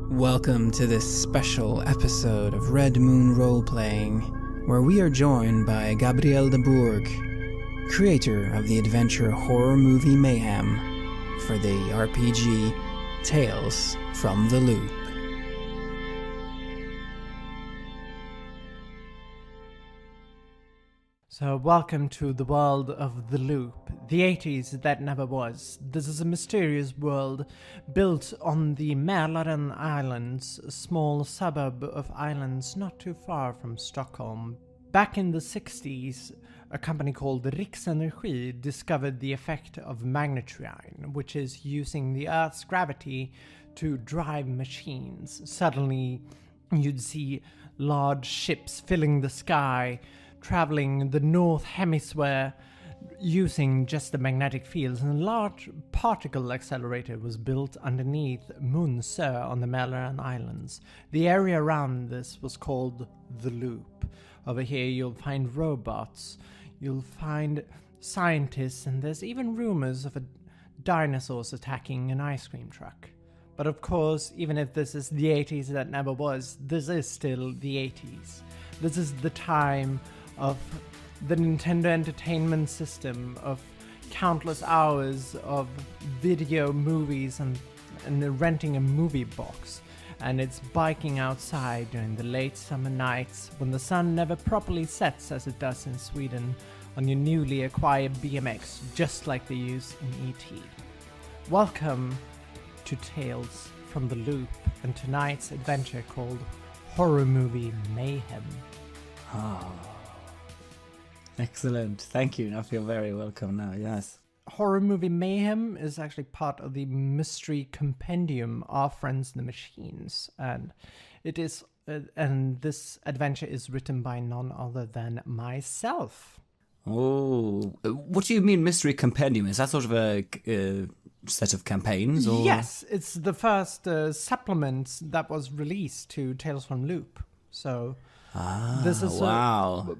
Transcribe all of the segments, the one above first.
Welcome to this special episode of Red Moon Role-Playing, where we are joined by Gabrielle De Bourg, creator of the adventure Horror Movie Mayhem, for the RPG Tales from the Loop. So welcome to the world of the Loop, the 80s that never was. This is a mysterious world built on the Mälaröarna Islands, a small suburb of islands not too far from Stockholm. Back in the 60s, a company called Riksenergi discovered the effect of magnetron, which is using the Earth's gravity to drive machines. Suddenly, you'd see large ships filling the sky, traveling the North Hemisphere using just the magnetic fields, and a large particle accelerator was built underneath Munsö on the Mälaröarna Islands. The area around this was called the Loop. Over here you'll find robots, you'll find scientists, and there's even rumors of dinosaurs attacking an ice cream truck. But of course, even if this is the 80s that never was, this is still the 80s. This is the time of the Nintendo Entertainment System, of countless hours of video movies and renting a movie box. And it's biking outside during the late summer nights when the sun never properly sets as it does in Sweden on your newly acquired BMX, just like they use in E.T. Welcome to Tales from the Loop and tonight's adventure called Horror Movie Mayhem. Excellent. Thank you. I feel very welcome now. Yes. Horror Movie Mayhem is actually part of the mystery compendium Our Friends the Machines, and it is and this adventure is written by none other than myself. Oh, what do you mean mystery compendium? Is that sort of a set of campaigns? Or? Yes, it's the first supplement that was released to Tales from Loop. So this is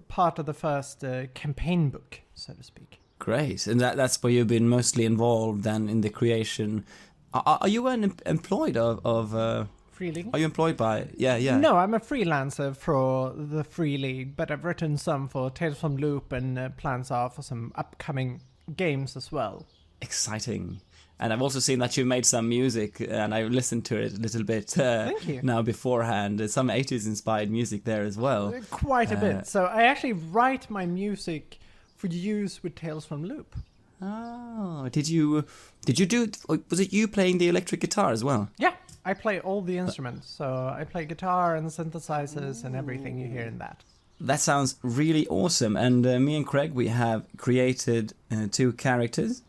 part of the first campaign book, so to speak. Great, and that's where you've been mostly involved then in the creation. Are you employed of Free League? Are you employed by? Yeah. No, I'm a freelancer for the Free League, but I've written some for Tales from Loop, and plans are for some upcoming games as well. Exciting. And I've also seen that you made some music, and I listened to it a little bit Thank you. Now beforehand. There's some 80s inspired music there as well. Quite a bit. So I actually write my music for use with Tales from Loop. Oh, did you do? Was it you playing the electric guitar as well? Yeah, I play all the instruments. So I play guitar and synthesizers and everything you hear in that. That sounds really awesome. And me and Craig, we have created 2 characters.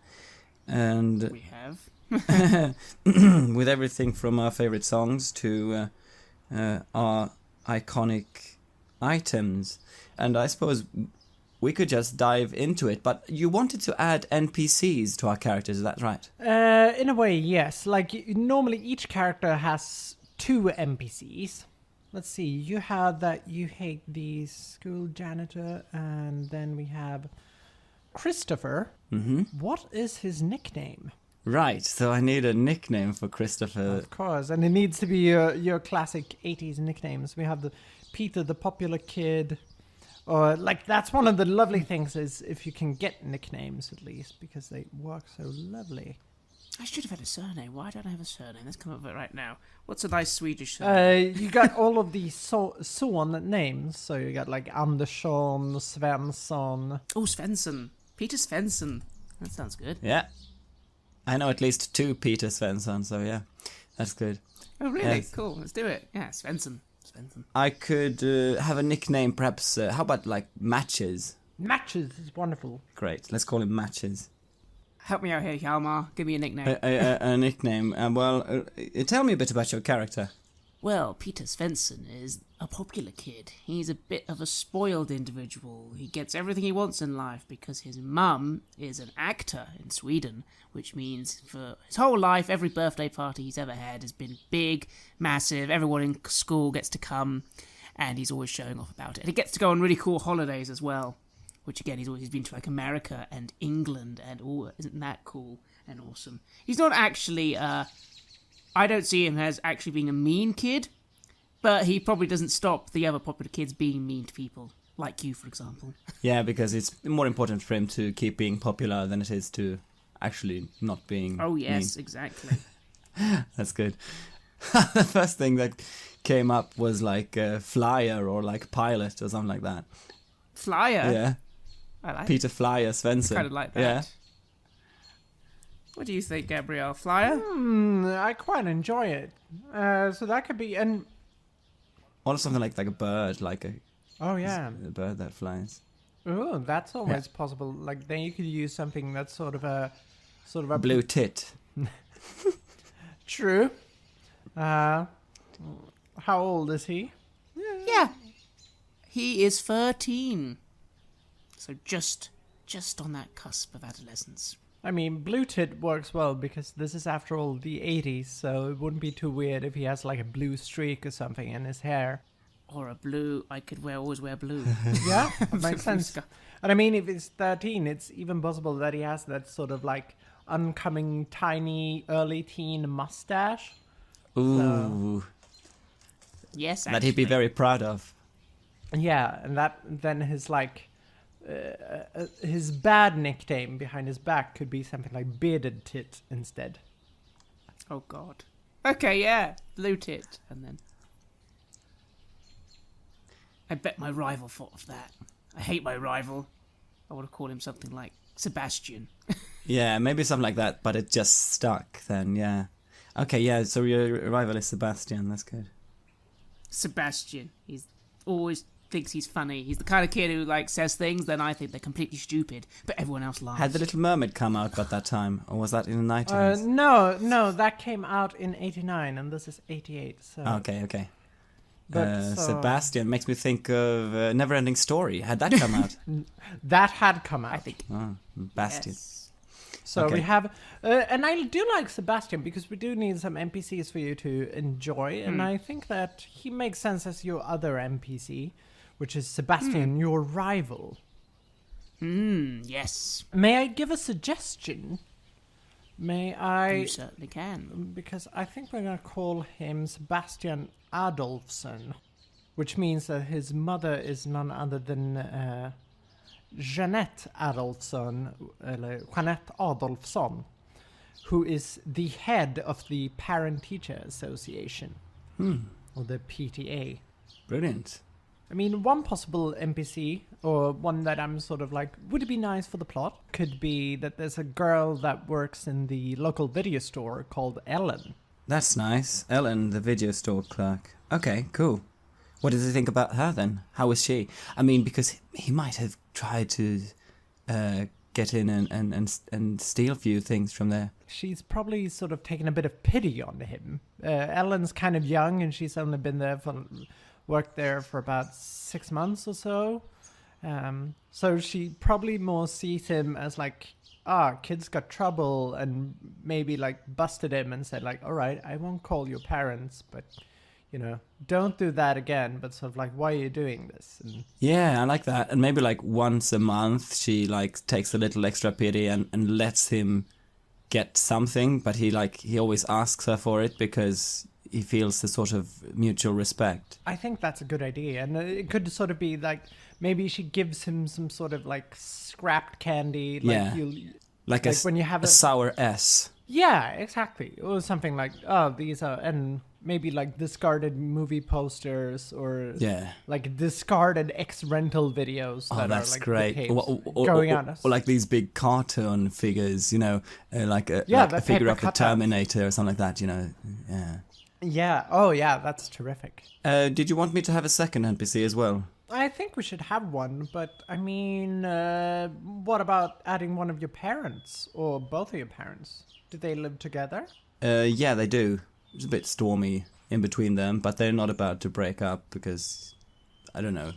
And we have with everything from our favorite songs to our iconic items. And I suppose we could just dive into it. But you wanted to add NPCs to our characters, is that right? In a way, yes. Like, normally each character has 2 NPCs. Let's see, you have that you hate the school janitor, and then we have Christopher. Mm-hmm. What is his nickname? Right, so I need a nickname for Christopher. Of course, and it needs to be your classic 80s nicknames. We have the Peter the Popular Kid, or like that's one of the lovely things is if you can get nicknames at least, because they work so lovely. I should have had a surname. Why don't I have a surname? Let's come up with it right now. What's a nice Swedish surname? You got all of the son names, so you got like Andersson, Svensson. Oh, Svensson. Peter Svensson. That sounds good. Yeah. I know at least 2 Peter Svensson, so yeah, that's good. Oh, really? Yes. Cool. Let's do it. Yeah, Svensson. I could have a nickname, perhaps. How about like Matches? Matches is wonderful. Great. Let's call him Matches. Help me out here, Hjalmar. Give me a nickname. A nickname. Tell me a bit about your character. Well, Peter Svensson is a popular kid. He's a bit of a spoiled individual. He gets everything he wants in life because his mum is an actor in Sweden, which means for his whole life, every birthday party he's ever had has been big, massive, everyone in school gets to come, and he's always showing off about it. And he gets to go on really cool holidays as well, which again, he's been to like America and England, and isn't that cool and awesome? He's not actually I don't see him as actually being a mean kid, but he probably doesn't stop the other popular kids being mean to people, like you, for example. Yeah, because it's more important for him to keep being popular than it is to actually not being Oh, yes, mean. exactly. That's good. The first thing that came up was like Flyer or like Pilot or something like that. Flyer? Yeah. I like Peter Flyer Svensson. kind of like that. Yeah. What do you think, Gabrielle? Flyer? I quite enjoy it. So that could be... and Or something like a bird, like a bird that flies. Oh, that's always possible. Like, then you could use something that's sort of a Blue tit. True. How old is he? Yeah. He is 13. So just on that cusp of adolescence. I mean, blue tit works well because this is, after all, the 80s, so it wouldn't be too weird if he has like a blue streak or something in his hair. Or a blue. I could always wear blue. Yeah, makes sense. And I mean, if it's 13, it's even possible that he has that sort of like oncoming tiny early teen mustache. Ooh. Yes, That he'd be actually. very proud of. Yeah, and that then his like his bad nickname behind his back could be something like bearded tit instead. Oh, God. Okay, yeah. Blue tit. And then... I bet my rival thought of that. I hate my rival. I would have called him something like Sebastian. Yeah, maybe something like that, but it just stuck then, yeah. Okay, yeah, so your rival is Sebastian, that's good. Sebastian. He's always thinks he's funny. He's the kind of kid who like says things, then I think they're completely stupid, but everyone else laughs. Had The Little Mermaid come out at that time, or was that in the 90s? No, that came out in 89, and this is 88, so... Okay. But Sebastian makes me think of Neverending Story. Had that come out? that had come out. I think. Oh, Bastian. Yes. So Okay. we have, and I do like Sebastian because we do need some NPCs for you to enjoy, and I think that he makes sense as your other NPC, which is Sebastian, your rival. Yes. May I give a suggestion? May I? You certainly can. Because I think we're gonna call him Sebastian Adolfsson, which means that his mother is none other than Jeanette Adolfsson, Jeanette Adolfsson, who is the head of the Parent-Teacher Association, or the PTA. Brilliant. I mean, one possible NPC, or one that I'm sort of like, would it be nice for the plot, could be that there's a girl that works in the local video store called Ellen. That's nice. Ellen, the video store clerk. Okay, cool. What does he think about her then? How is she? I mean, because he might have tried to get in and steal a few things from there. She's probably sort of taken a bit of pity on him. Ellen's kind of young, and she's only been there worked there for about 6 months or so. So she probably more sees him as like, kid's got trouble, and maybe like busted him and said like, all right, I won't call your parents, but don't do that again. But sort of like, why are you doing this? And Yeah, I like that. And maybe like once a month she like takes a little extra pity and lets him get something, but he always asks her for it because he feels the sort of mutual respect. I think that's a good idea. And it could sort of be like, maybe she gives him some sort of like scrapped candy. Like Yeah. Like when you have a sour S. Yeah, exactly. Or something like, these are, and maybe like discarded movie posters, or like discarded ex-rental videos that that's are like great. the tapes going on. Or like these big cartoon figures, like a the figure paper of the cutouts. Terminator or something like that, Yeah. Yeah. Oh, yeah. That's terrific. Did you want me to have a second NPC as well? I think we should have one, but I mean, what about adding one of your parents, or both of your parents? Do they live together? Yeah, they do. It's a bit stormy in between them, but they're not about to break up because, I don't know,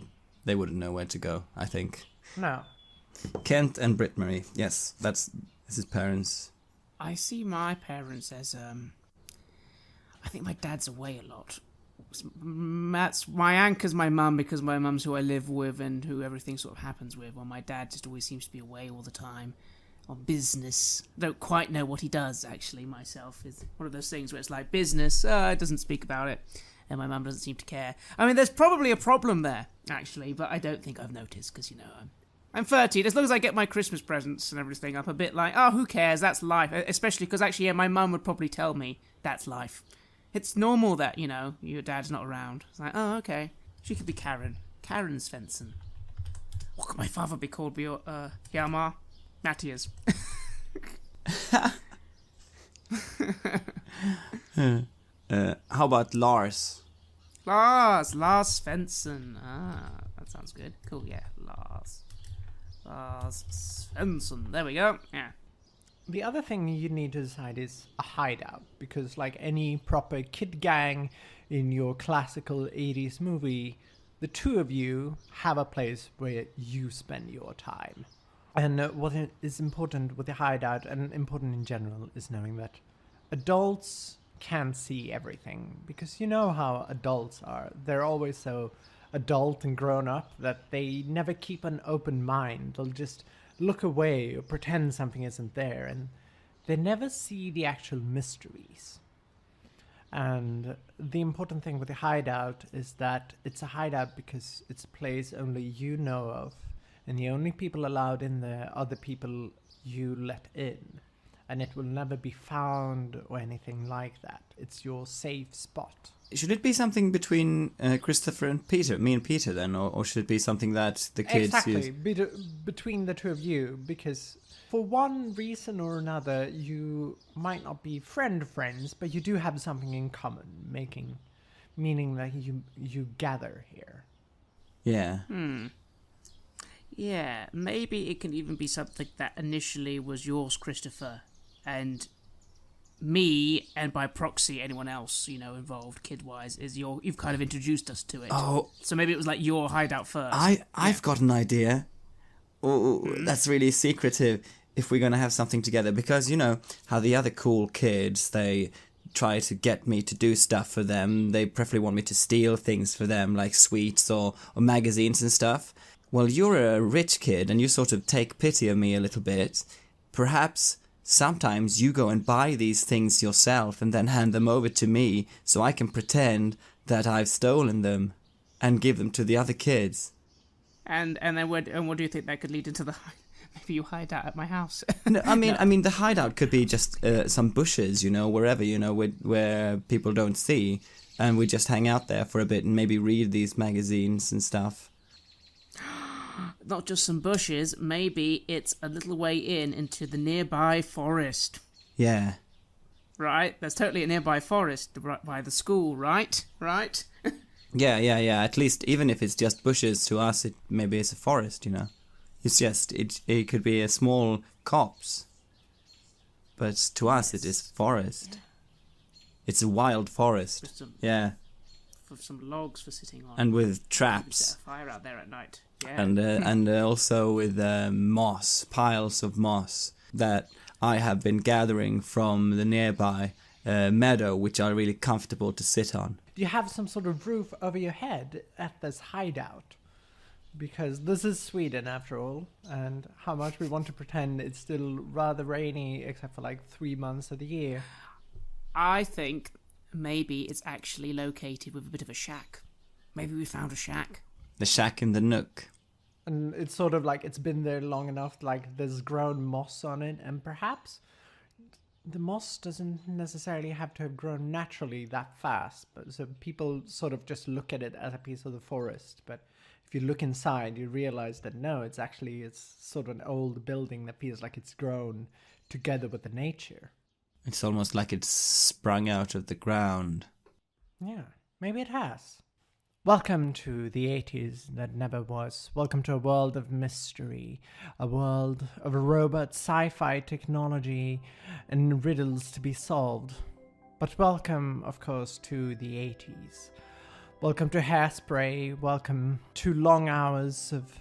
they wouldn't know where to go, I think. No. Kent and Britt-Marie, yes, this is parents. I see my parents as, I think my dad's away a lot. That's my anchor's my mum, because my mum's who I live with and who everything sort of happens with, while my dad just always seems to be away all the time. on business. I don't quite know what he does, actually, myself. It's one of those things where it's like, business, it doesn't speak about it, and my mum doesn't seem to care. I mean, there's probably a problem there, actually, but I don't think I've noticed, because, I'm 30. As long as I get my Christmas presents and everything, I'm a bit like, oh, who cares? That's life. Especially because, actually, my mum would probably tell me that's life. It's normal that, your dad's not around. It's like, oh, okay. She could be Karen. Karen Svensson. What could my father be called? Hjalmar? Matthias. How about Lars? Lars Svensson. Ah, that sounds good. Cool, yeah. Lars Svensson. There we go. Yeah. The other thing you need to decide is a hideout, because like any proper kid gang in your classical 80s movie, the two of you have a place where you spend your time. And what is important with the hideout, and important in general, is knowing that adults can't see everything, because you know how adults are. They're always so adult and grown up that they never keep an open mind. They'll just look away or pretend something isn't there, and they never see the actual mysteries. And the important thing with the hideout is that it's a hideout because it's a place only you know of, and the only people allowed in there are the people you let in, and it will never be found or anything like that. It's your safe spot. Should it be something between Christopher and Peter, me and Peter then, or should it be something that the kids use? Exactly, between the two of you, because for one reason or another, you might not be friends, but you do have something in common, meaning that you gather here. Yeah. Yeah, maybe it can even be something that initially was yours, Christopher, and me, and by proxy anyone else, involved kid-wise, is you've kind of introduced us to it. Oh. So maybe it was like your hideout first. I've got an idea. Oh, that's really secretive if we're going to have something together, because you know how the other cool kids, they try to get me to do stuff for them. They preferably want me to steal things for them, like sweets or magazines and stuff. Well, you're a rich kid and you sort of take pity of me a little bit. Perhaps sometimes you go and buy these things yourself and then hand them over to me so I can pretend that I've stolen them and give them to the other kids. And then what do you think that could lead into the... Maybe you hide out at my house. No, I mean the hideout could be just some bushes, wherever, where people don't see, and we just hang out there for a bit and maybe read these magazines and stuff. Not just some bushes, maybe it's a little way into the nearby forest. Yeah. Right? There's totally a nearby forest by the school, right? Right? Yeah. At least, even if it's just bushes, to us, maybe it's a forest, It's just, it could be a small copse. But to us, it is forest. Yeah. It's a wild forest. With some logs for sitting on. And with traps. Set a fire out there at night. Yeah. And also with moss, piles of moss that I have been gathering from the nearby meadow, which are really comfortable to sit on. Do you have some sort of roof over your head at this hideout? Because this is Sweden, after all, and how much we want to pretend it's still rather rainy, except for like 3 months of the year. I think maybe it's actually located with a bit of a shack. Maybe we found a shack. The shack in the nook. And it's sort of like it's been there long enough, like there's grown moss on it, and perhaps the moss doesn't necessarily have to have grown naturally that fast, but so people sort of just look at it as a piece of the forest. But if you look inside, you realize that no, it's sort of an old building that feels like it's grown together with the nature. It's almost like it's sprung out of the ground. Yeah, maybe it has. Welcome to the 80s that never was. Welcome to a world of mystery, a world of robot sci-fi technology and riddles to be solved. But welcome, of course, to the 80s. Welcome to Hairspray, welcome to long hours of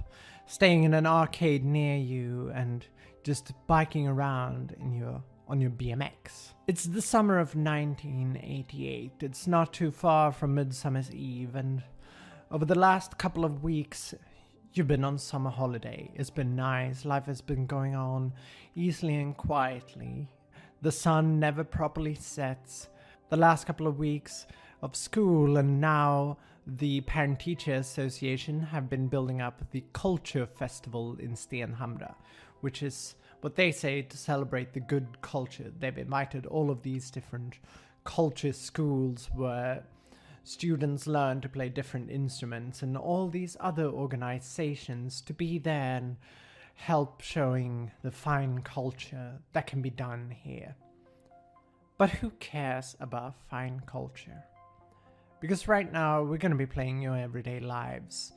staying in an arcade near you and just biking around on your BMX. It's the summer of 1988. It's not too far from Midsummer's Eve, and over the last couple of weeks, You've been on summer holiday. It's been nice. Life has been going on easily and quietly. The sun never properly sets. The last couple of weeks of school and now the Parent-Teacher Association have been building up the Culture Festival in Stenhamra, which is what they say to celebrate the good culture. They've invited all of these different culture schools where students learn to play different instruments and all these other organizations to be there and help showing the fine culture that can be done here. But who cares about fine culture? Because right now we're going to be playing your everyday lives.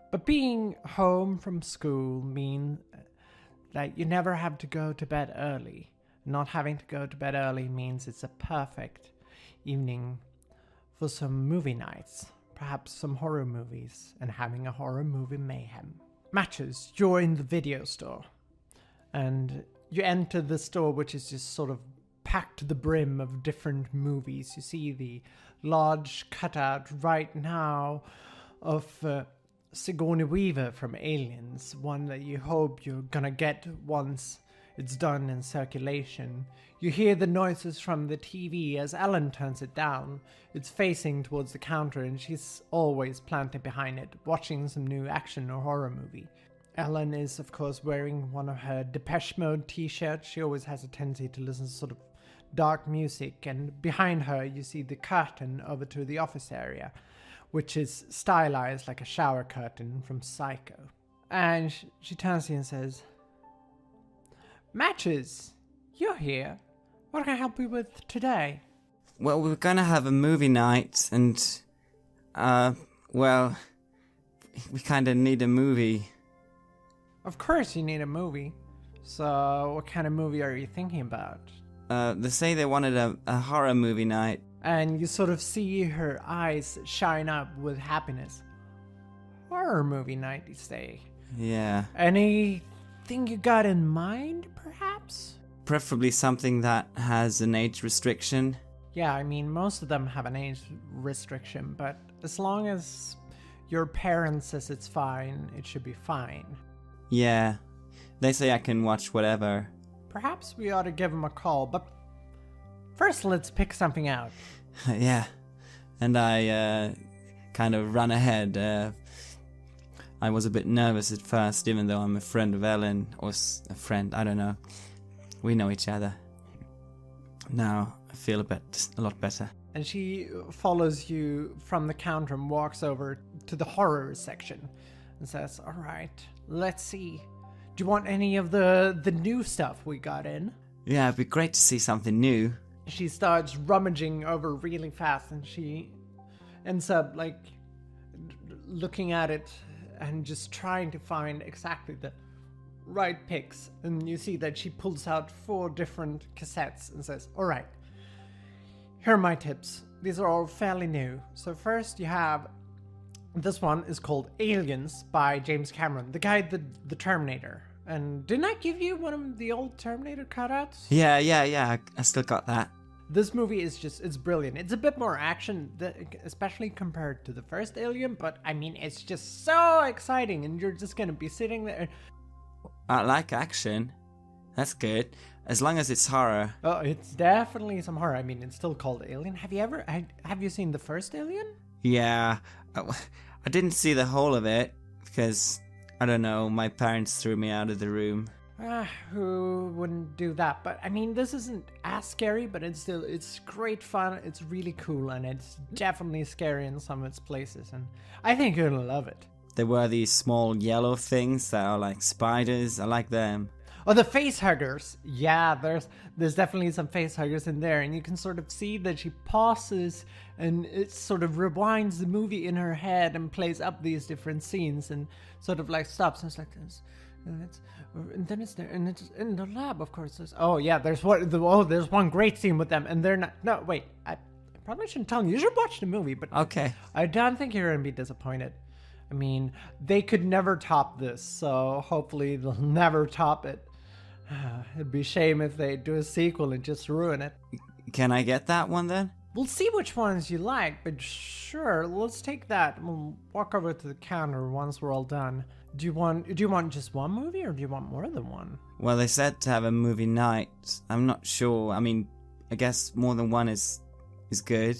But being home from school means that you never have to go to bed early. Not having to go to bed early means it's a perfect evening for some movie nights, perhaps some horror movies, and having a horror movie mayhem. Matches, you're in the video store, and you enter the store, which is just sort of packed to the brim of different movies. You see the large cutout right now of Sigourney Weaver from Aliens, one that you hope you're gonna get once it's done in circulation. You hear the noises from the TV as Ellen turns it down. It's facing towards the counter and she's always planted behind it, watching some new action or horror movie. Ellen is, of course, wearing one of her Depeche Mode t-shirts. She always has a tendency to listen to sort of dark music, and behind her you see the curtain over to the office area, which is stylized like a shower curtain from Psycho. And she turns to you and says, "Matches, you're here. What can I help you with today?" Well, we're gonna have a movie night, and, well, we kinda need a movie. Of course you need a movie. So, what kind of movie are you thinking about? They say they wanted a horror movie night. And you sort of see her eyes shine up with happiness. Horror movie night, you say? Yeah. Anything you got in mind, perhaps? Preferably something that has an age restriction. Yeah, I mean, most of them have an age restriction, but as long as your parents says it's fine, it should be fine. Yeah. They say I can watch whatever. Perhaps we ought to give them a call, but first let's pick something out. Yeah. And I kind of ran ahead. I was a bit nervous at first, even though I'm a friend of Ellen, or a friend, I don't know. We know each other. Now I feel a lot better. And she follows you from the counter and walks over to the horror section and says, "All right, let's see. Do you want any of the new stuff we got in?" Yeah, it'd be great to see something new. She starts rummaging over really fast, and she ends up like looking at it and just trying to find exactly the right picks. And you see that she pulls out 4 different cassettes and says, "All right, here are my tips. These are all fairly new. So first you have, this one is called Aliens by James Cameron, the guy the Terminator. And didn't I give you one of the old Terminator cutouts? Yeah, I still got that. This movie is it's brilliant. It's a bit more action, especially compared to the first Alien, but I mean, it's just so exciting, and you're just gonna be sitting there. I like action. That's good. As long as it's horror. Oh, it's definitely some horror. I mean, it's still called Alien. Have you seen the first Alien? Yeah. I didn't see the whole of it, because, I don't know, my parents threw me out of the room. Who wouldn't do that? But I mean, this isn't as scary, but it's great fun. It's really cool, and it's definitely scary in some of its places, and I think you're gonna love it. There were these small yellow things that are like spiders. I like them. Oh, the face huggers. Yeah, there's definitely some face huggers in there, and you can sort of see that she pauses and it sort of rewinds the movie in her head and plays up these different scenes and sort of like stops and it's like this. And then it's there, and it's in the lab, of course. Oh yeah, there's one great scene with them, and they're not. No, wait, I probably shouldn't tell you. You should watch the movie, but Okay. I don't think you're gonna be disappointed. I mean, they could never top this, so hopefully they'll never top it. It'd be a shame if they do a sequel and just ruin it. Can I get that one then? We'll see which ones you like, but sure, let's take that and we'll walk over to the counter once we're all done. Do you want just one movie, or do you want more than one? Well, they said to have a movie night. I'm not sure. I mean, I guess more than one is good.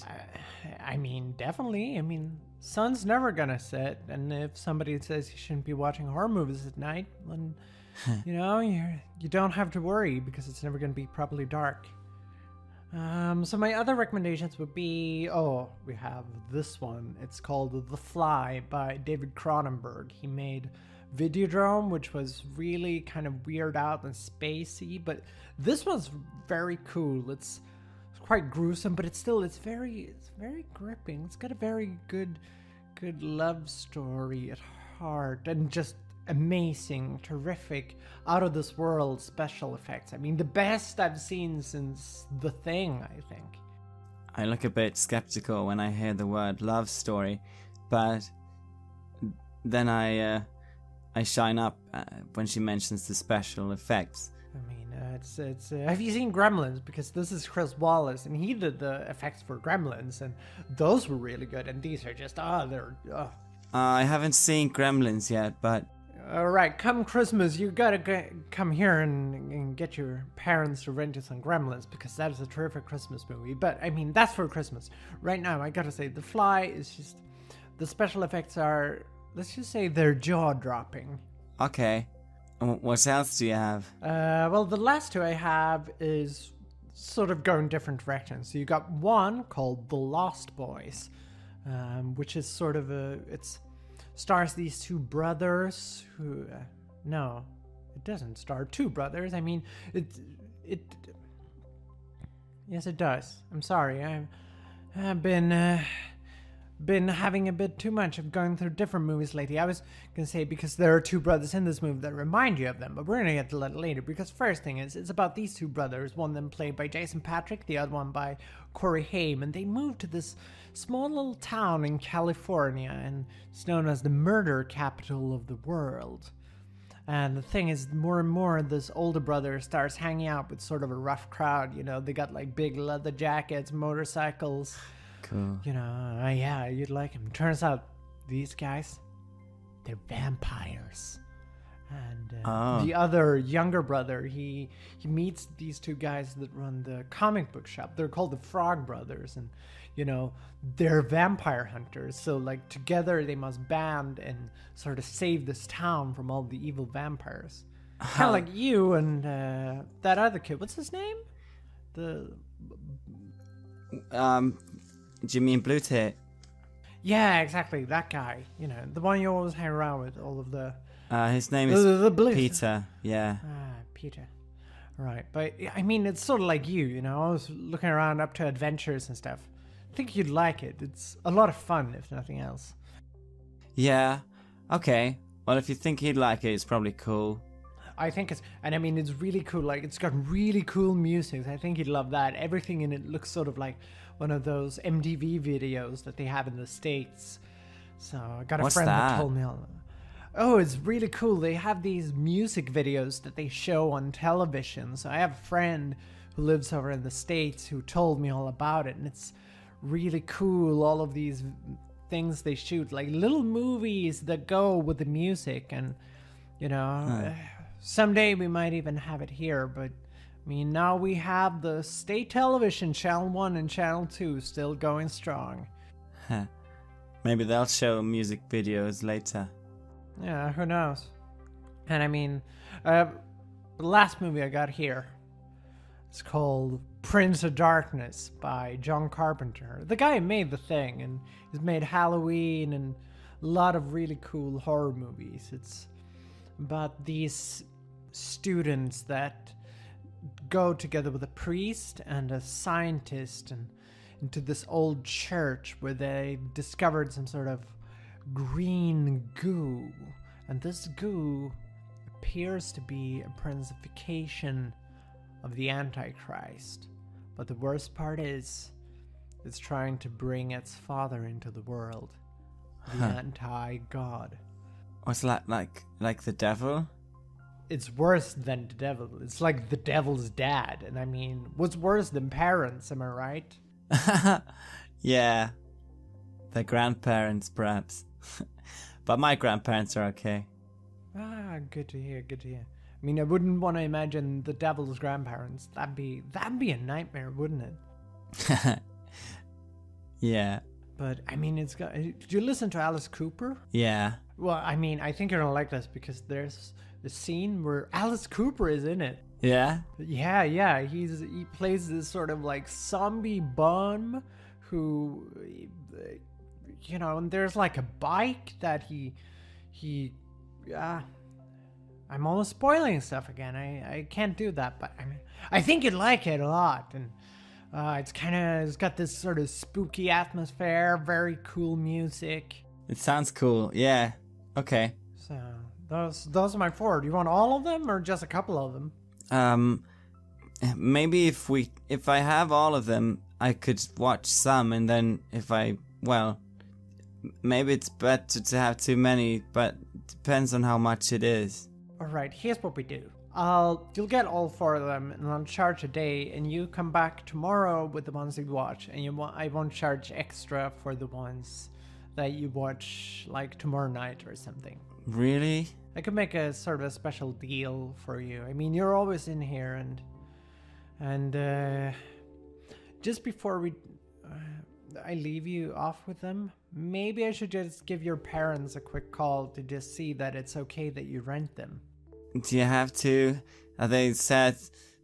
I mean, definitely. I mean, sun's never gonna set, and if somebody says you shouldn't be watching horror movies at night, then you don't have to worry because it's never gonna be properly dark. So my other recommendations would be, we have this one. It's called The Fly by David Cronenberg. He made Videodrome, which was really kind of weird out and spacey, but this one's very cool. It's quite gruesome, but it's very gripping. It's got a very good love story at heart, and just amazing, terrific, out of this world special effects. I mean, the best I've seen since The Thing, I think. I look a bit skeptical when I hear the word love story, but then I shine up when she mentions the special effects. I mean, it's have you seen Gremlins? Because this is Chris Wallace, and he did the effects for Gremlins, and those were really good, and these are just, I haven't seen Gremlins yet, but... Alright, come Christmas, you gotta come here and get your parents to rent you some Gremlins, because that is a terrific Christmas movie. But, I mean, that's for Christmas. Right now, I gotta say, The Fly is just... The special effects are, let's just say, they're jaw-dropping. Okay. What else do you have? Well, the last two I have is sort of going different directions. So you got one called The Lost Boys, which is sort of it's stars these two brothers who, no, it doesn't star two brothers. I mean, yes, it does. I'm sorry. I've been having a bit too much of going through different movies lately. I was gonna say, because there are two brothers in this movie that remind you of them, but we're gonna get to that later, because first thing is, it's about these two brothers, one of them played by Jason Patric, the other one by Corey Haim, and they moved to this small little town in California, and it's known as the murder capital of the world. And the thing is, more and more, this older brother starts hanging out with sort of a rough crowd. You know, they got like big leather jackets, motorcycles. Cool. You know, yeah, you'd like him. Turns out these guys, they're vampires. And the other younger brother, he meets these two guys that run the comic book shop. They're called the Frog Brothers, and you know, they're vampire hunters. So like together they must band and sort of save this town from all the evil vampires. Kind of like you and that other kid. What's his name? Jimmy and Blue Tit. Yeah, exactly. That guy. You know, the one you always hang around with. All of the. His name is the Peter. Yeah. Peter. Right, but I mean, it's sort of like you know. I was looking around up to adventures and stuff. I think you'd like it. It's a lot of fun, if nothing else. Yeah. Okay. Well, if you think he'd like it, it's probably cool. I think it's really cool. Like, it's got really cool music. I think you'd love that. Everything in it looks sort of like one of those MTV videos that they have in the States. So I got a friend that told me all that. Oh, it's really cool. They have these music videos that they show on television. So I have a friend who lives over in the States who told me all about it. And it's really cool. All of these things they shoot, like little movies that go with the music. And, you know, someday we might even have it here. But, I mean, now we have the state television, Channel 1 and Channel 2, still going strong. Maybe they'll show music videos later. Yeah, who knows? And I mean, the last movie I got here, it's called Prince of Darkness by John Carpenter. The guy who made The Thing, and he's made Halloween and a lot of really cool horror movies. It's about these students that go together with a priest and a scientist and into this old church where they discovered some sort of green goo, and this goo appears to be a personification of the Antichrist. But the worst part is, it's trying to bring its father into the world, the anti-God. What's that, like the devil? It's worse than the devil. It's like the devil's dad, and I mean, what's worse than parents? Am I right? Yeah, the grandparents perhaps. But my grandparents are okay. Ah, good to hear, good to hear. I mean, I wouldn't want to imagine the devil's grandparents. That'd be a nightmare, wouldn't it? Yeah. But, I mean, it's got... Did you listen to Alice Cooper? Yeah. Well, I mean, I think you're gonna like this because there's the scene where Alice Cooper is in it. Yeah? Yeah, he plays this sort of like zombie bum who, you know, and there's like a bike that I'm almost spoiling stuff again. I can't do that, but I mean, I think you'd like it a lot, and it's got this sort of spooky atmosphere, very cool music. It sounds cool. Yeah. Okay. So those are my 4. Do you want all of them or just a couple of them? Maybe if I have all of them, I could watch some, and then maybe it's better to have too many, but it depends on how much it is. Alright, here's what we do. You'll get all 4 of them, and I'll charge a day, and you come back tomorrow with the ones you watch, and I won't charge extra for the ones that you watch, like, tomorrow night or something. Really? I could make a sort of a special deal for you. I mean, you're always in here, and just before I leave you off with them, maybe I should just give your parents a quick call to just see that it's okay that you rent them. Do you have to? They said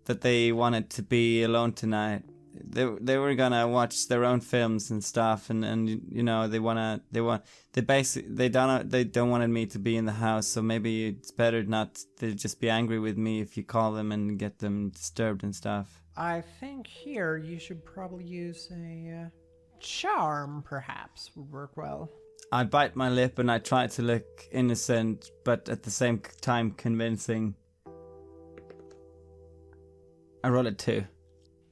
that they wanted to be alone tonight. They were gonna watch their own films and stuff, and you know they don't want me to be in the house. So maybe it's better not to just be angry with me if you call them and get them disturbed and stuff. I think here you should probably use a charm, perhaps, would work well. I bite my lip and I try to look innocent, but at the same time convincing. I roll a 2.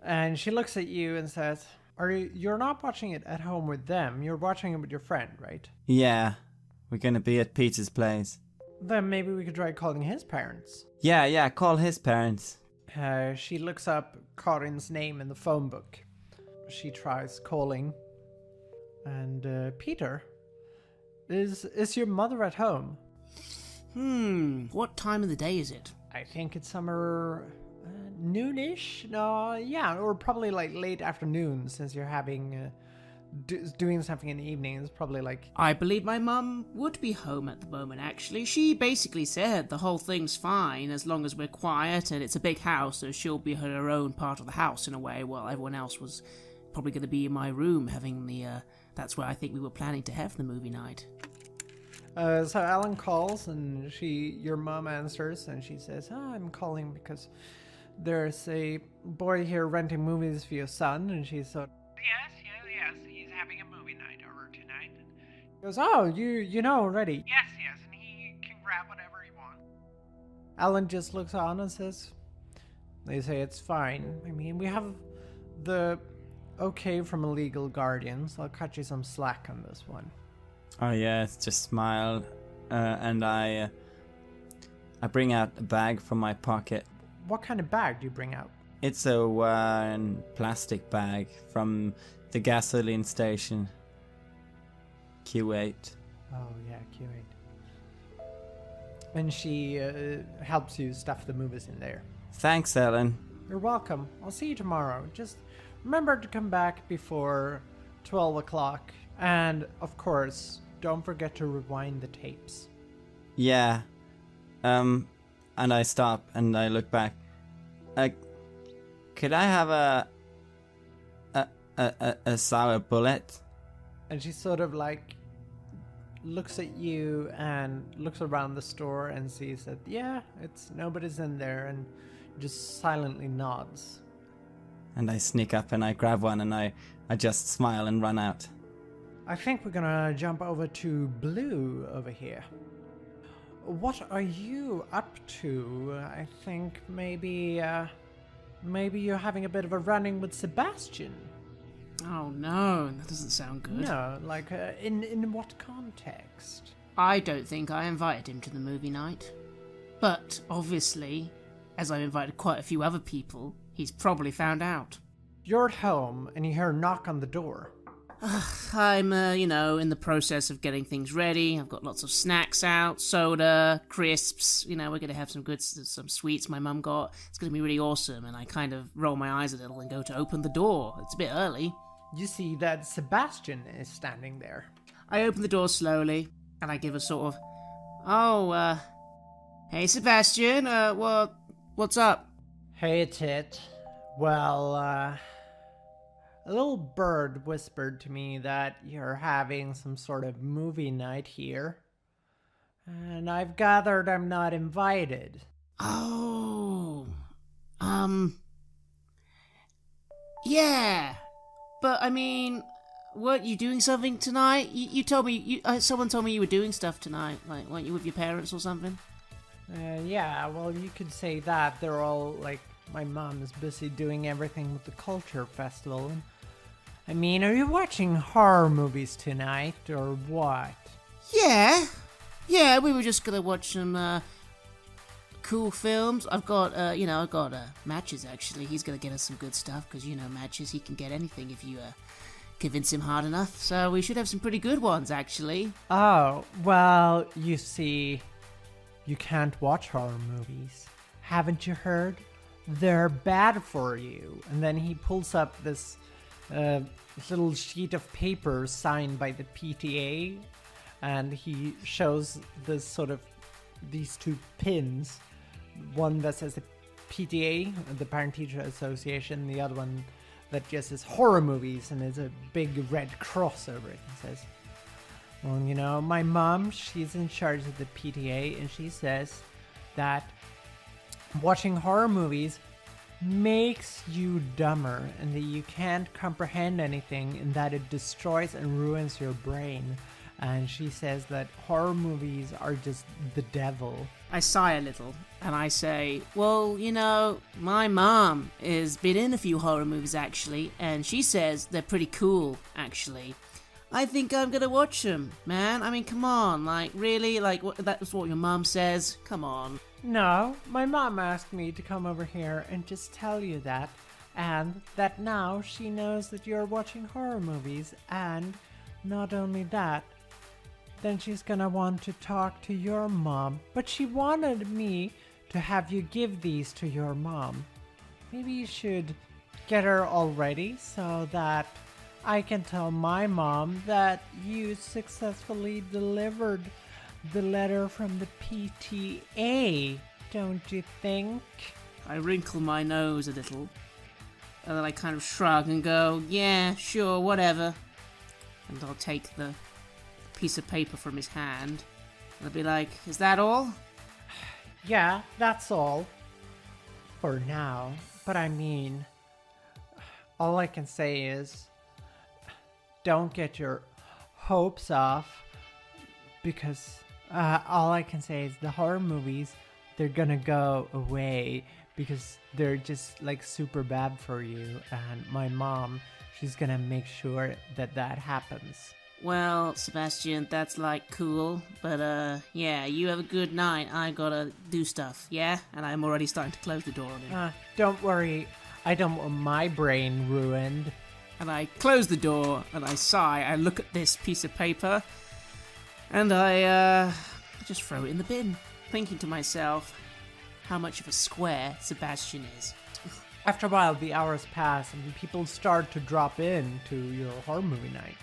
And she looks at you and says, you're not watching it at home with them, you're watching it with your friend, right? Yeah, we're gonna be at Peter's place. Then maybe we could try calling his parents. Yeah, call his parents. She looks up Karin's name in the phone book. She tries calling. And, Peter, is your mother at home? What time of the day is it? I think it's somewhere noonish? No, yeah, or probably like late afternoon, since you're having doing something in the evening. It's probably like... I believe my mum would be home at the moment, actually. She basically said the whole thing's fine as long as we're quiet, and it's a big house, so she'll be in her own part of the house in a way, while everyone else was probably going to be in my room having the... that's where I think we were planning to have the movie night. So Alan calls, and your mom answers, and she says, I'm calling because there's a boy here renting movies for your son. And she thought, yes, he's having a movie night over tonight. He goes, you know already? Yes, and he can grab whatever he wants. Alan just looks on and says, they say it's fine. I mean, we have the okay from a legal guardian, so I'll cut you some slack on this one. Oh yes, just smile, and I bring out a bag from my pocket. What kind of bag do you bring out? It's a plastic bag from the gasoline station. Q8. Oh yeah, Q8. And she helps you stuff the movies in there. Thanks, Ellen. You're welcome. I'll see you tomorrow. Just remember to come back before 12 o'clock. And, of course, don't forget to rewind the tapes. Yeah. And I stop and I look back. Could I have a sour bullet? And she sort of like looks at you and looks around the store and sees that, yeah, nobody's in there, and just silently nods. And I sneak up and I grab one and I just smile and run out. I think we're gonna jump over to Blue over here. What are you up to? I think maybe you're having a bit of a run-in with Sebastian. Oh no, that doesn't sound good. No, like in what context? I don't think I invited him to the movie night. But obviously, as I've invited quite a few other people, he's probably found out. You're at home and you hear a knock on the door. I'm, in the process of getting things ready. I've got lots of snacks out, soda, crisps. We're going to have some sweets my mum got. It's going to be really awesome. And I kind of roll my eyes a little and go to open the door. It's a bit early. You see that Sebastian is standing there. I open the door slowly, and I give a sort of, hey Sebastian, what's up? Hey, Tit. Well, a little bird whispered to me that you're having some sort of movie night here. And I've gathered I'm not invited. Oh, yeah. But, weren't you doing something tonight? You told me, someone told me you were doing stuff tonight. Like, weren't you with your parents or something? Yeah, well, you could say that. They're all, my mom is busy doing everything with the culture festival. And, are you watching horror movies tonight, or what? Yeah, we were just gonna watch some, cool films. I've got Matches, actually. He's gonna get us some good stuff, because, Matches, he can get anything if you, convince him hard enough. So we should have some pretty good ones, actually. Oh, well, you see, you can't watch horror movies. Haven't you heard? They're bad for you. And then he pulls up this little sheet of paper signed by the PTA, and he shows these two pins. One that says the PTA, the Parent Teacher Association, the other one that just says horror movies, and there's a big red cross over it and says, well, my mom, she's in charge of the PTA, and she says that watching horror movies makes you dumber, and that you can't comprehend anything, and that it destroys and ruins your brain. And she says that horror movies are just the devil. I sigh a little, and I say, well, my mom has been in a few horror movies, actually, and she says they're pretty cool, actually. I think I'm gonna watch them, man. Come on, really? That's what your mom says? Come on. No, my mom asked me to come over here and just tell you that, and that now she knows that you're watching horror movies, and not only that, then she's gonna want to talk to your mom. But she wanted me to have you give these to your mom. Maybe you should get her all ready so that I can tell my mom that you successfully delivered the letter from the PTA, don't you think? I wrinkle my nose a little, and then I kind of shrug and go, yeah, sure, whatever. And I'll take the piece of paper from his hand, and I'll be like, is that all? Yeah, that's all. For now. But all I can say is, don't get your hopes off, because all I can say is the horror movies, they're gonna go away because they're just super bad for you, and my mom, she's gonna make sure that happens. Well, Sebastian, that's cool, but yeah, you have a good night. I gotta do stuff, yeah? And I'm already starting to close the door on him. Don't worry, I don't want my brain ruined. And I close the door, and I sigh. I look at this piece of paper, and I just throw it in the bin, thinking to myself how much of a square Sebastian is. After a while, the hours pass, and people start to drop in to your horror movie night.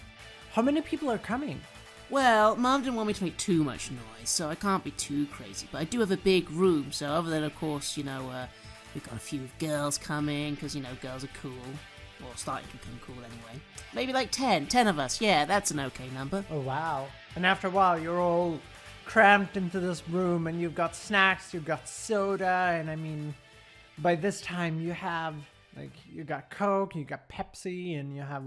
How many people are coming? Well, Mom didn't want me to make too much noise, so I can't be too crazy, but I do have a big room, so other than, of course, we've got a few girls coming, because, girls are cool. Or starting to become cool anyway. Maybe 10 of us. Yeah, that's an okay number. Oh, wow. And after a while, you're all cramped into this room, and you've got snacks, you've got soda, and by this time you have, you got Coke, you got Pepsi, and you have,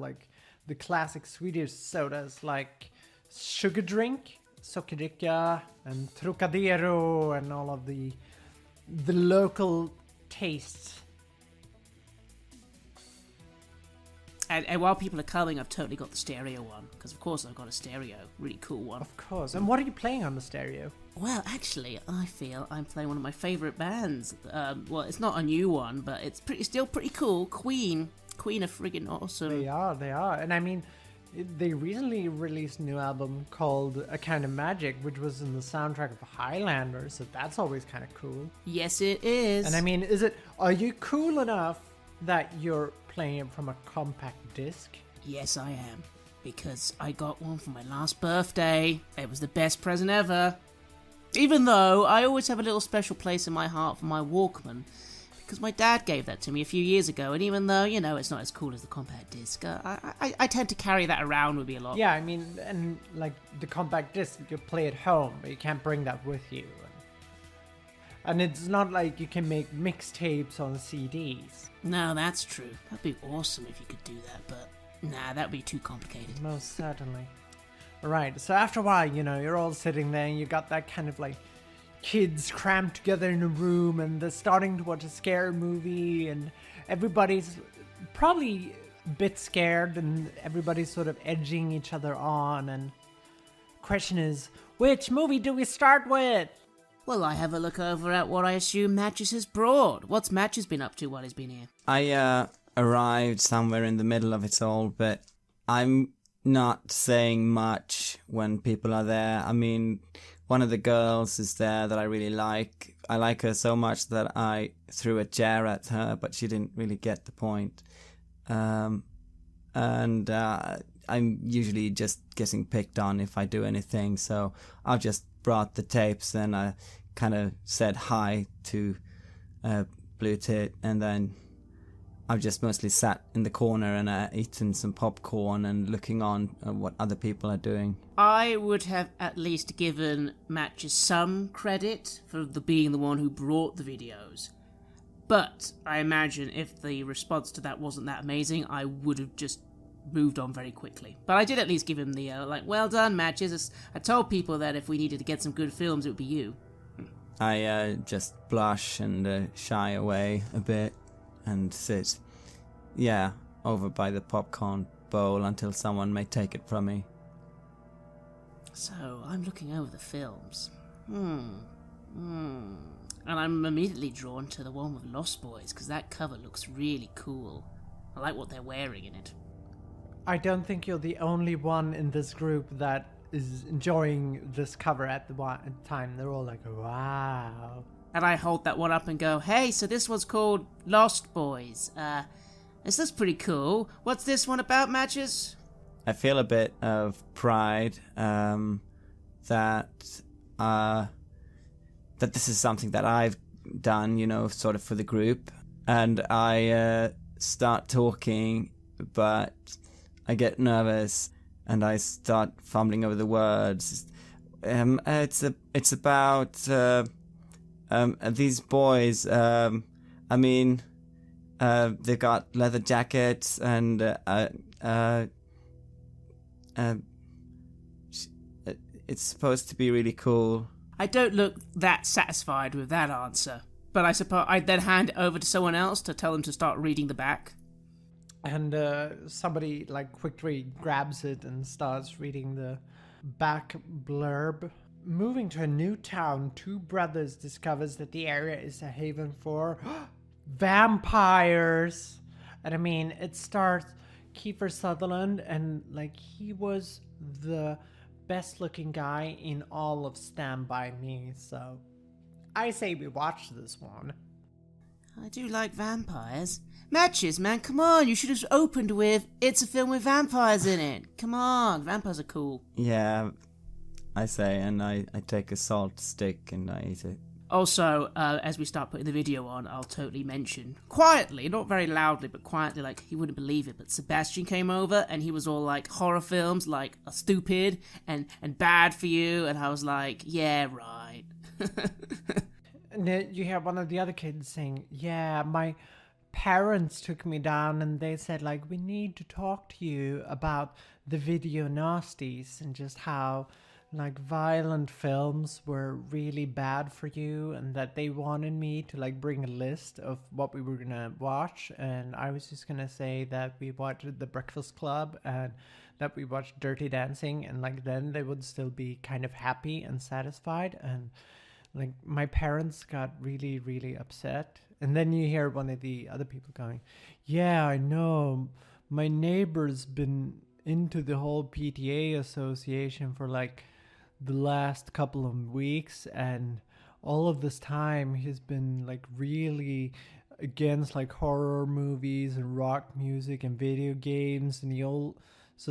the classic Swedish sodas, like Sugar Drink, Sockerdricka, and Trocadero, and all of the local tastes. And while people are coming, I've totally got the stereo on, because of course I've got a stereo, really cool one. Of course. And what are you playing on the stereo? Well, actually, I feel I'm playing one of my favourite bands. Well, it's not a new one, but it's still pretty cool. Queen are friggin' awesome. They are. And They recently released a new album called A Kind of Magic, which was in the soundtrack of Highlander, so that's always kind of cool. Yes, it is. And I mean, are you cool enough that you're playing it from a compact disc? Yes, I am. Because I got one for my last birthday. It was the best present ever. Even though I always have a little special place in my heart for my Walkman. Because my dad gave that to me a few years ago, and even though, it's not as cool as the compact disc, I tend to carry that around with me a lot. Yeah, I mean, and like the compact disc, you play at home, but you can't bring that with you. And it's not like you can make mixtapes on CDs. No, that's true. That'd be awesome if you could do that, but nah, that'd be too complicated. Most certainly. Right, so after a while, you're all sitting there and you got that kind of like kids cramped together in a room and they're starting to watch a scary movie and everybody's probably a bit scared and everybody's sort of edging each other on, and question is, which movie do we start with? Well, I have a look over at what I assume Matches has brought. What's Matches been up to while he's been here? I arrived somewhere in the middle of it all, but I'm not saying much when people are there. I mean, one of the girls is there that I really like. I like her so much that I threw a chair at her, but she didn't really get the point. I'm usually just getting picked on if I do anything, so I've just brought the tapes and I kind of said hi to Blue Tit, and then I've just mostly sat in the corner and eaten some popcorn and looking on at what other people are doing. I would have at least given Matches some credit for being the one who brought the videos. But I imagine if the response to that wasn't that amazing, I would have just moved on very quickly. But I did at least give him the, well done, Matches. I told people that if we needed to get some good films, it would be you. I just blush and shy away a bit and sit, over by the popcorn bowl until someone may take it from me. So, I'm looking over the films. And I'm immediately drawn to the one with Lost Boys, because that cover looks really cool. I like what they're wearing in it. I don't think you're the only one in this group that is enjoying this cover at the time. They're all like, wow. And I hold that one up and go, hey, so this one's called Lost Boys. This looks pretty cool. What's this one about, Matches? I feel a bit of pride that this is something that I've done, sort of for the group. And I start talking, but I get nervous and I start fumbling over the words. It's about these boys. They've got leather jackets and it's supposed to be really cool. I don't look that satisfied with that answer, but I suppose I'd then hand it over to someone else to tell them to start reading the back. And somebody quickly grabs it and starts reading the back blurb. Moving to a new town, two brothers discovers that the area is a haven for vampires. And I mean, it starts Kiefer Sutherland, and he was the best looking guy in all of Stand By Me. So I say we watch this one. I do like vampires. Matches, man, come on, you should have opened with, it's a film with vampires in it. Come on, vampires are cool. Yeah, I say, and I take a salt stick and I eat it. Also, as we start putting the video on, I'll totally mention, quietly, not very loudly, but quietly, he wouldn't believe it, but Sebastian came over and he was all horror films, are stupid and bad for you, and I was like, yeah, right. And then you hear one of the other kids saying, yeah, my parents took me down and they said, we need to talk to you about the video Nasties and just how, violent films were really bad for you, and that they wanted me to, bring a list of what we were gonna watch. And I was just gonna say that we watched The Breakfast Club and that we watched Dirty Dancing, and, then they would still be kind of happy and satisfied. And, my parents got really, really upset. And then you hear one of the other people going, yeah, I know, my neighbor's been into the whole PTA association for like the last couple of weeks, and all of this time he's been like really against like horror movies and rock music and video games. And he also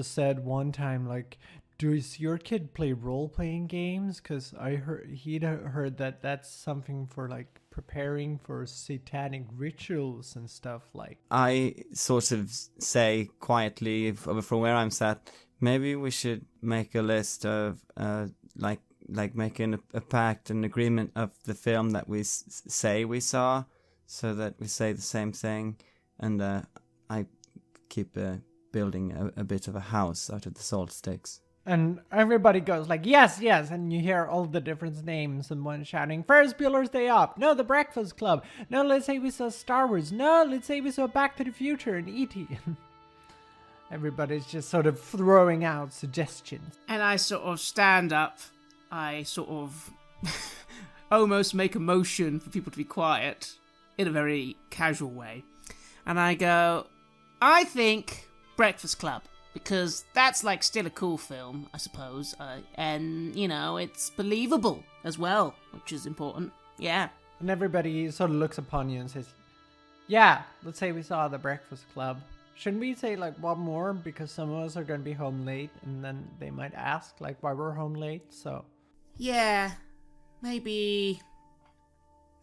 said one time, like, does your kid play role-playing games? Because he'd heard that that's something for like preparing for satanic rituals and stuff. Like, I sort of say quietly from where I'm sat, maybe we should make a list of like making a pact, an agreement of the film that we say we saw, so that we say the same thing. And I keep building a bit of a house out of the salt sticks. and everybody goes like, yes, yes, and you hear all the different names and one shouting, Ferris Bueller's Day Off, no, The Breakfast Club, no, let's say we saw Star Wars, no, let's say we saw Back to the Future and E.T. Everybody's just sort of throwing out suggestions. And I sort of stand up. I sort of almost make a motion for people to be quiet in a very casual way. And I go, I think Breakfast Club, because that's like still a cool film, I suppose. And, you know, it's believable as well, which is important. Yeah. And everybody sort of looks upon you and says, yeah, let's say we saw The Breakfast Club. Shouldn't we say like one more, because some of us are going to be home late, and then they might ask like why we're home late, so. Yeah, maybe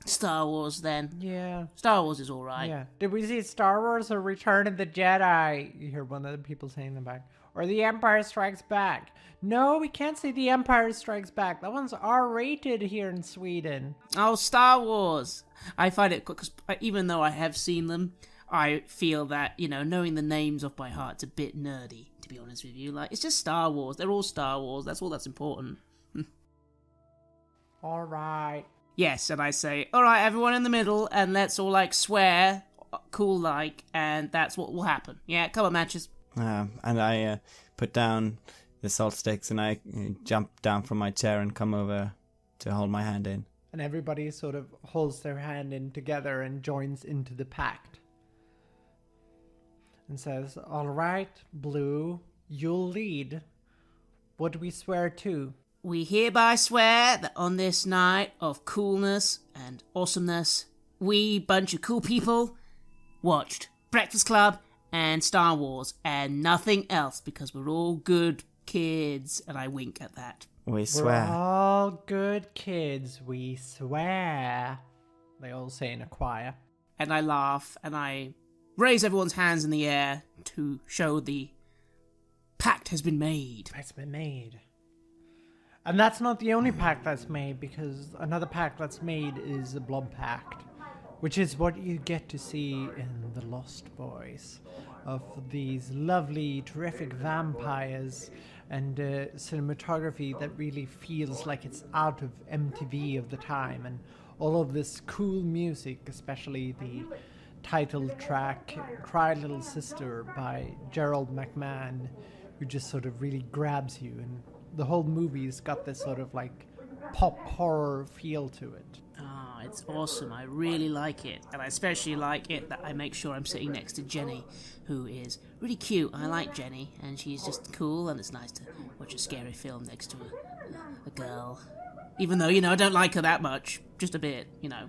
Star Wars then. Yeah. Star Wars is alright. Yeah. Did we see Star Wars or Return of the Jedi? You hear one of the people saying in the back. Or The Empire Strikes Back. No, we can't say The Empire Strikes Back. That one's R-rated here in Sweden. Oh, Star Wars. I find it, because even though I have seen them, I feel that, you know, knowing the names off by heart, it's a bit nerdy, to be honest with you. Like, it's just Star Wars. They're all Star Wars. That's all that's important. All right. Yes, and I say, all right, everyone in the middle, and let's all, like, swear, cool like, and that's what will happen. Yeah, come on, matches. And I put down the salt sticks, and I jump down from my chair and come over to hold my hand in. And everybody sort of holds their hand in together and joins into the pact. And says, all right, Blue, you'll lead. What do we swear to? We hereby swear that on this night of coolness and awesomeness, we bunch of cool people watched Breakfast Club and Star Wars and nothing else, because we're all good kids. And I wink at that. We swear. We're all good kids, we swear. They all say in a choir. And I laugh and I raise everyone's hands in the air to show the pact has been made. It's been made. And that's not the only pact that's made, because another pact that's made is the Blood Pact, which is what you get to see in The Lost Boys, of these lovely, terrific vampires and cinematography that really feels like it's out of MTV of the time, and all of this cool music, especially the title track Cry Little Sister by Gerald McMahon, who just sort of really grabs you, and the whole movie's got this sort of like pop horror feel to it. Ah, it's awesome. I really like it. And I especially like it that I make sure I'm sitting next to Jenny, who is really cute. I like Jenny, and she's just cool, and it's nice to watch a scary film next to a girl. Even though, you know, I don't like her that much. Just a bit, you know.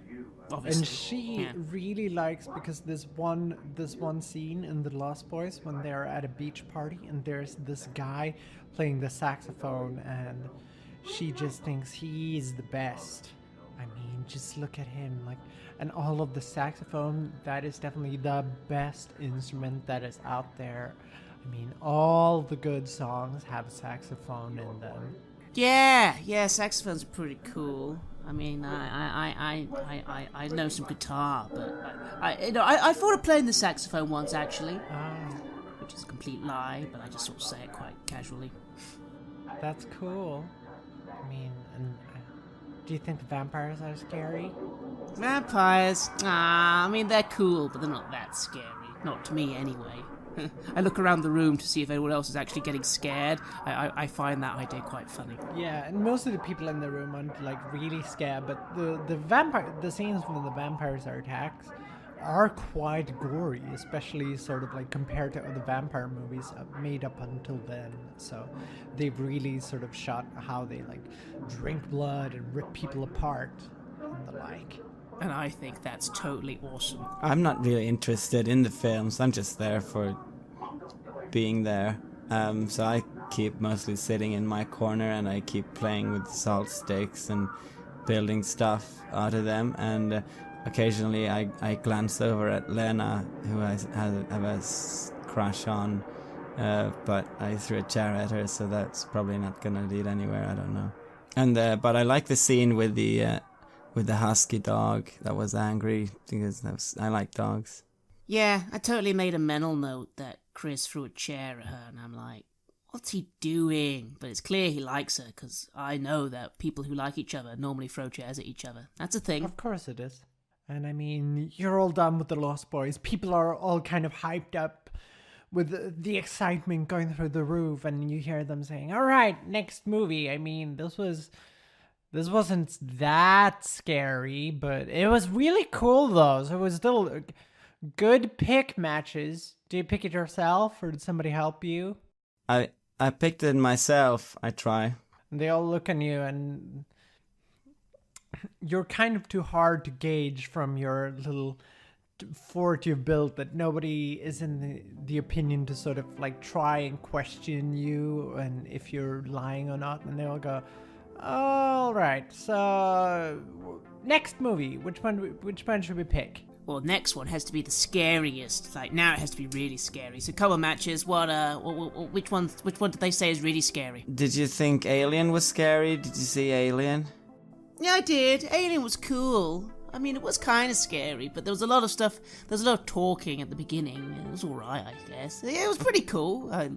Obviously. And she really likes, because this one scene in The Lost Boys when they're at a beach party and there's this guy playing the saxophone, and she just thinks he's the best. I mean, just look at him, like, and all of the saxophone, that is definitely the best instrument that is out there. I mean, all the good songs have saxophone in them. Yeah, saxophones are pretty cool. I mean, I know some guitar, but I thought of playing the saxophone once, actually. Which is a complete lie, but I just sort of say it quite casually. That's cool. I mean, and do you think the vampires are scary? Vampires? I mean, they're cool, but they're not that scary. Not to me, anyway. I look around the room to see if anyone else is actually getting scared. I find that idea quite funny. Yeah, and most of the people in the room aren't like really scared, but the scenes when the vampires are attacked are quite gory, especially sort of like compared to other vampire movies made up until then. So they've really sort of shot how they like drink blood and rip people apart and the like. And I think that's totally awesome. I'm not really interested in the films. I'm just there for being there. So I keep mostly sitting in my corner and I keep playing with salt sticks and building stuff out of them. And occasionally I glance over at Lena, who I have a crush on. But I threw a chair at her, so that's probably not going to lead anywhere. I don't know. And but I like the scene with the husky dog that was angry, because I like dogs. Yeah, I totally made a mental note that Chris threw a chair at her, and I'm like, what's he doing? But it's clear he likes her, because I know that people who like each other normally throw chairs at each other. That's a thing. Of course it is. And I mean, you're all done with the Lost Boys. People are all kind of hyped up with the excitement going through the roof, and you hear them saying, all right, next movie. I mean, this wasn't that scary, but it was really cool though. So it was still good pick matches. Did you pick it yourself, or did somebody help you? I picked it myself. I try. And they all look on you, and you're kind of too hard to gauge from your little fort you've built, that nobody is in the opinion to sort of like try and question you and if you're lying or not. And they all go, all right, so next movie, which one should we pick? Well, next one has to be the scariest. Like, now it has to be really scary. So come on, Matches, which one did they say is really scary? Did you think Alien was scary? Did you see Alien? Yeah, I did. Alien was cool. I mean, it was kind of scary, but there was a lot of stuff. There was a lot of talking at the beginning. It was alright, I guess. Yeah, it was pretty cool. I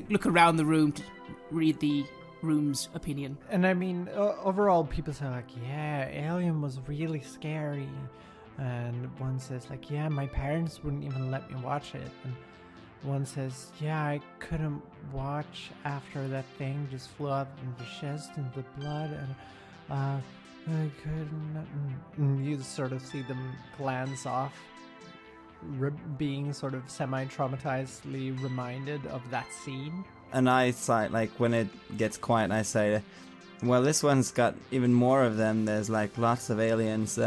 look around the room to read the room's opinion. And I mean, overall, people say like, yeah, Alien was really scary. And one says like, yeah, my parents wouldn't even let me watch it. And one says, yeah, I couldn't watch after that thing just flew out in the chest and the blood, and I couldn't. And you sort of see them glance off, being sort of semi-traumatizedly reminded of that scene. And I say, like, when it gets quiet, I say, well, this one's got even more of them. There's like lots of aliens,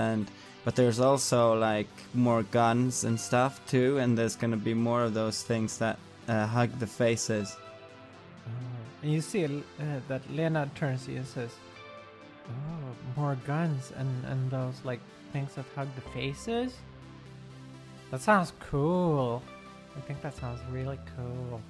but there's also like more guns and stuff too, and there's gonna be more of those things that hug the faces. And you see that Lena turns to you and says, oh, more guns and those like things that hug the faces? That sounds cool. I think that sounds really cool.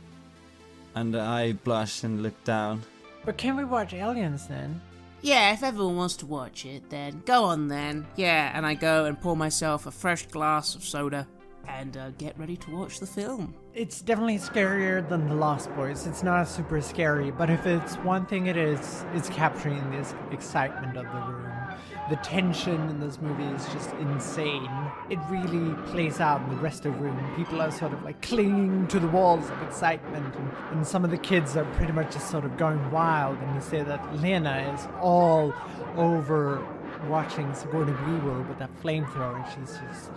And I blush and look down. But can we watch Aliens then? Yeah, if everyone wants to watch it, then go on then. Yeah, and I go and pour myself a fresh glass of soda and get ready to watch the film. It's definitely scarier than The Lost Boys. It's not super scary, but if it's one thing it is, it's capturing this excitement of the room. The tension in this movie is just insane. It really plays out in the rest of the room. People are sort of like clinging to the walls of excitement, and some of the kids are pretty much just sort of going wild. And you say that Lena is all over watching Sigourney Weaver with that flamethrower, and she's just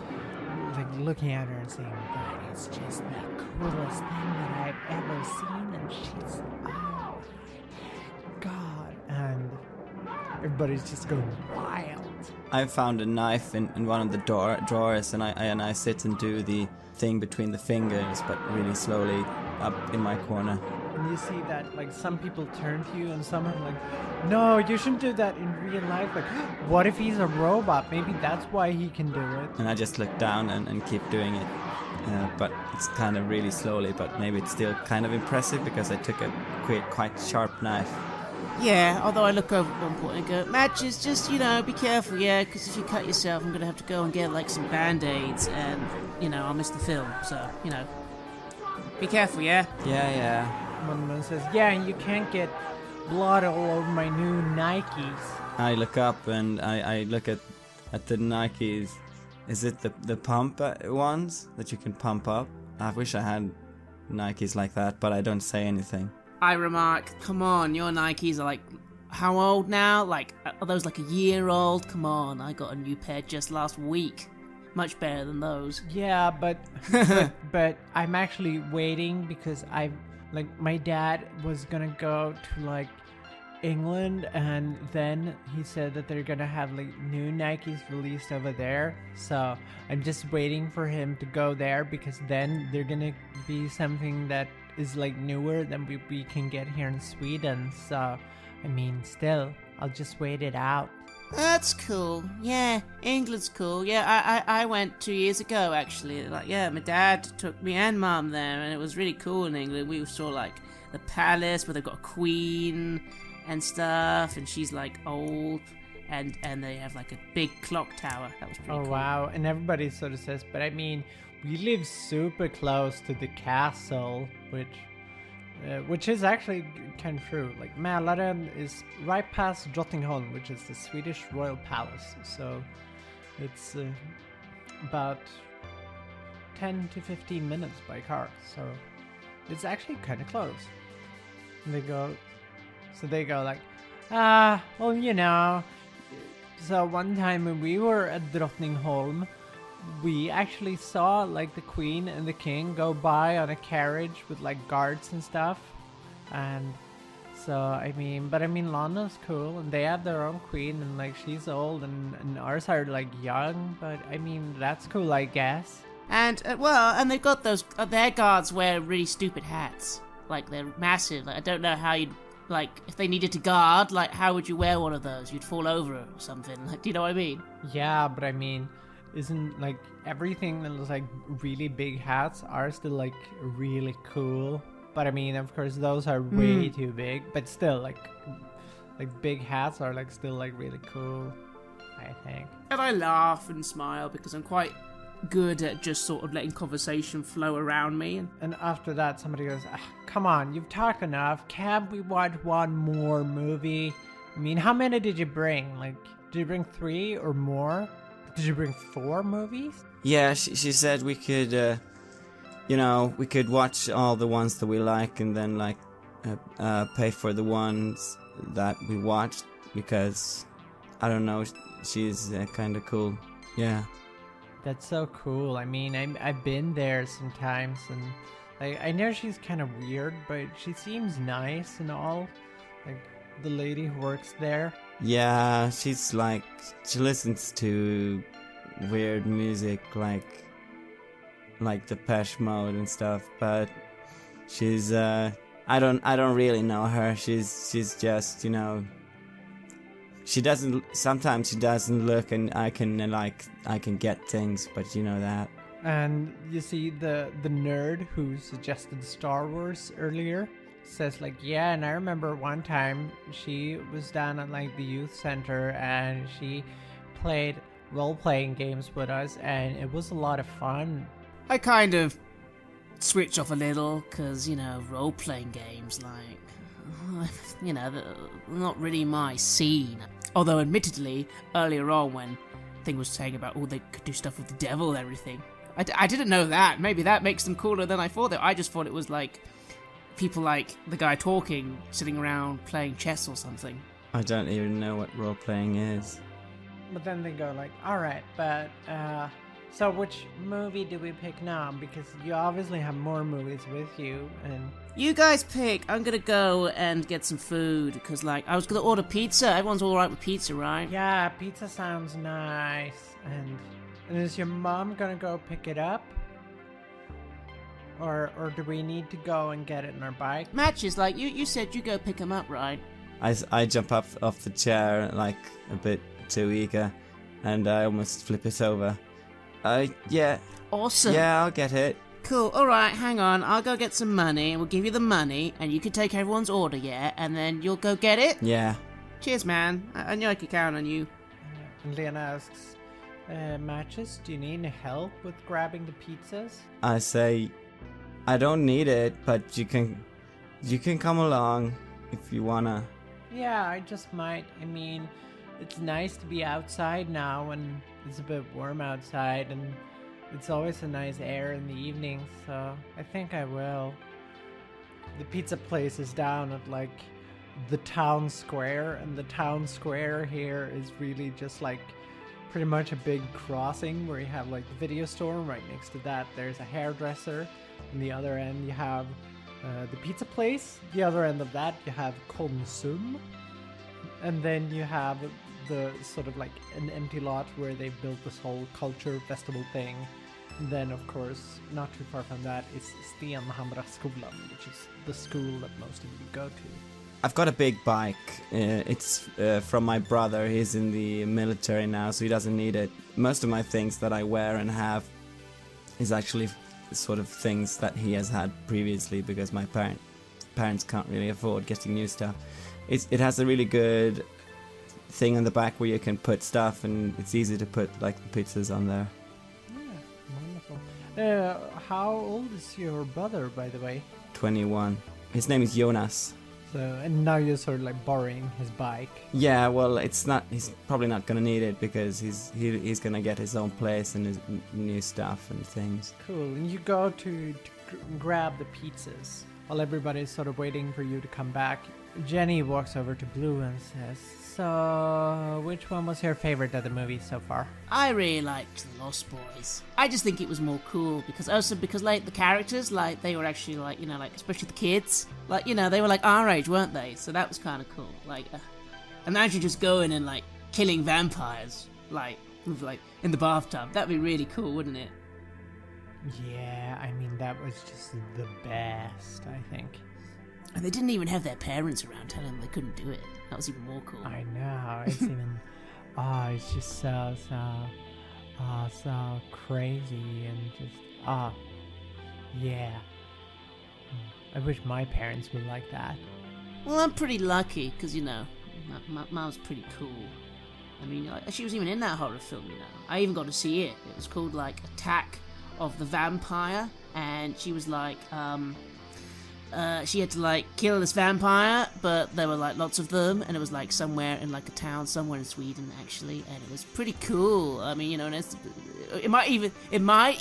like looking at her and saying, that is just the coolest thing that I've ever seen, and she's, oh my god, and everybody's just going wild. I found a knife in one of the drawers, and I sit and do the thing between the fingers, but really slowly up in my corner. And you see that like some people turn to you and some are like, no, you shouldn't do that in real life. Like, what if he's a robot? Maybe that's why he can do it. And I just look down and keep doing it. But it's kind of really slowly, but maybe it's still kind of impressive because I took a quite sharp knife. Yeah, although I look over at one point and go, Matches, just, be careful, yeah, because if you cut yourself, I'm going to have to go and get, like, some Band-Aids, and, I'll miss the film, so, be careful, yeah? Yeah. One says, yeah, you can't get blood all over my new Nikes. I look up and I look at the Nikes. Is it the pump ones that you can pump up? I wish I had Nikes like that, but I don't say anything. I remark, come on, your Nikes are like, how old now? Like, are those like a year old? Come on, I got a new pair just last week. much better than those. Yeah, but but I'm actually waiting because my dad was gonna go to like England, and then he said that they're gonna have like new Nikes released over there. So I'm just waiting for him to go there, because then they're gonna be something that is like newer than we can get here in Sweden. So I mean, still, I'll just wait it out. That's cool. Yeah, England's cool. Yeah, I went 2 years ago, actually. Like, yeah, my dad took me and Mum there, and it was really cool in England. We saw, like, the palace where they've got a queen and stuff, and she's, like, old, and they have, like, a big clock tower. That was pretty cool. Oh, wow. And everybody sort of says, but I mean, we live super close to the castle, which is actually kind of true. Like, Mälarön is right past Drottningholm, which is the Swedish royal palace. So it's about 10 to 15 minutes by car. So it's actually kind of close. And they go like, well, you know. So one time when we were at Drottningholm, we actually saw like the queen and the king go by on a carriage with like guards and stuff. And so I mean London's cool, and they have their own queen, and like she's old, and ours are like young, but I mean that's cool, I guess. And and they've got those their guards wear really stupid hats, like they're massive. Like, I don't know how you'd, like, if they needed to guard, like how would you wear one of those? You'd fall over or something. Like, do you know what I mean? Yeah, but I mean, isn't like everything that looks like really big hats are still like really cool? But I mean, of course, those are way too big. But still, like big hats are like still like really cool, I think. And I laugh and smile because I'm quite good at just sort of letting conversation flow around me. And after that, somebody goes, "Come on, you've talked enough. Can't we watch one more movie?" I mean, how many did you bring? Like, did you bring 3 or more? Did you bring 4 movies? Yeah, she said we could, we could watch all the ones that we like, and then like pay for the ones that we watched, because I don't know, she's kind of cool. Yeah. That's so cool. I mean, I've been there sometimes, and like I know she's kind of weird, but she seems nice and all. Like the lady who works there. Yeah, she's like, she listens to weird music like Depeche Mode and stuff, but she's I don't really know her. She's just, sometimes she doesn't look, and I can get things, but you know that. And you see the nerd who suggested Star Wars earlier says like, yeah, and I remember one time she was down at like the youth center, and she played role-playing games with us, and it was a lot of fun. I kind of switch off a little, because, role-playing games, like, they're not really my scene. Although, admittedly, earlier on when thing was saying about, they could do stuff with the devil and everything, I didn't know that. Maybe that makes them cooler than I thought. I just thought it was like people like the guy talking, sitting around playing chess or something. I don't even know what role-playing is. But then they go like, alright, but, so which movie do we pick now? Because you obviously have more movies with you, and... You guys pick. I'm gonna go and get some food, because, I was gonna order pizza. Everyone's alright with pizza, right? Yeah, pizza sounds nice. And is your mom gonna go pick it up? Or do we need to go and get it in our bike? Matches, you said you go pick them up, right? I jump up off the chair, a bit too eager, and I almost flip it over. Yeah. Awesome. Yeah, I'll get it. Cool. Alright, hang on. I'll go get some money, and we'll give you the money, and you can take everyone's order, yeah? And then you'll go get it? Yeah. Cheers, man. I knew I could count on you. And Lena asks, Matches, do you need any help with grabbing the pizzas? I say, I don't need it, but you can come along if you wanna. Yeah, I just might. I mean, it's nice to be outside now, and it's a bit warm outside, and it's always a nice air in the evening, so I think I will. The pizza place is down at the town square, and the town square here is really just pretty much a big crossing where you have like the video store, and right next to that there's a hairdresser. On the other end you have the pizza place. The other end of that you have Konsum, and then you have the sort of like an empty lot where they've built this whole culture festival thing. And then of course, not too far from that is Stenhamra skolan, which is the school that most of you go to. I've got a big bike. It's from my brother. He's in the military now, so he doesn't need it. Most of my things that I wear and have is actually sort of things that he has had previously, because my parents can't really afford getting new stuff. It has a really good thing on the back where you can put stuff, and it's easy to put like the pizzas on there. Yeah, wonderful. How old is your brother, by the way? 21. His name is Jonas. So, and now you're sort of like borrowing his bike. Yeah, well, he's probably not gonna need it, because he's gonna get his own place and his new stuff and things. Cool. And you go to grab the pizzas while everybody's sort of waiting for you to come back. Jenny walks over to Blue and says, "So, which one was your favorite of the movie so far?" I really liked The Lost Boys. I just think it was more cool because like the characters, like they were actually like, you know, like especially the kids, like, you know, they were like our age, weren't they? So that was kind of cool. Like, imagine just going and like killing vampires, like with, like in the bathtub. That'd be really cool, wouldn't it? Yeah, I mean that was just the best, I think. And they didn't even have their parents around telling them they couldn't do it. That was even more cool. I know. It's even. It's just so crazy and just. Yeah. I wish my parents were like that. Well, I'm pretty lucky because, you know, my mom's pretty cool. I mean, she was even in that horror film, you know. I even got to see it. It was called, like, Attack of the Vampire. And she was like, she had to like kill this vampire, but there were like lots of them, and it was like somewhere in like a town somewhere in Sweden actually, and it was pretty cool. I mean, you know, and it might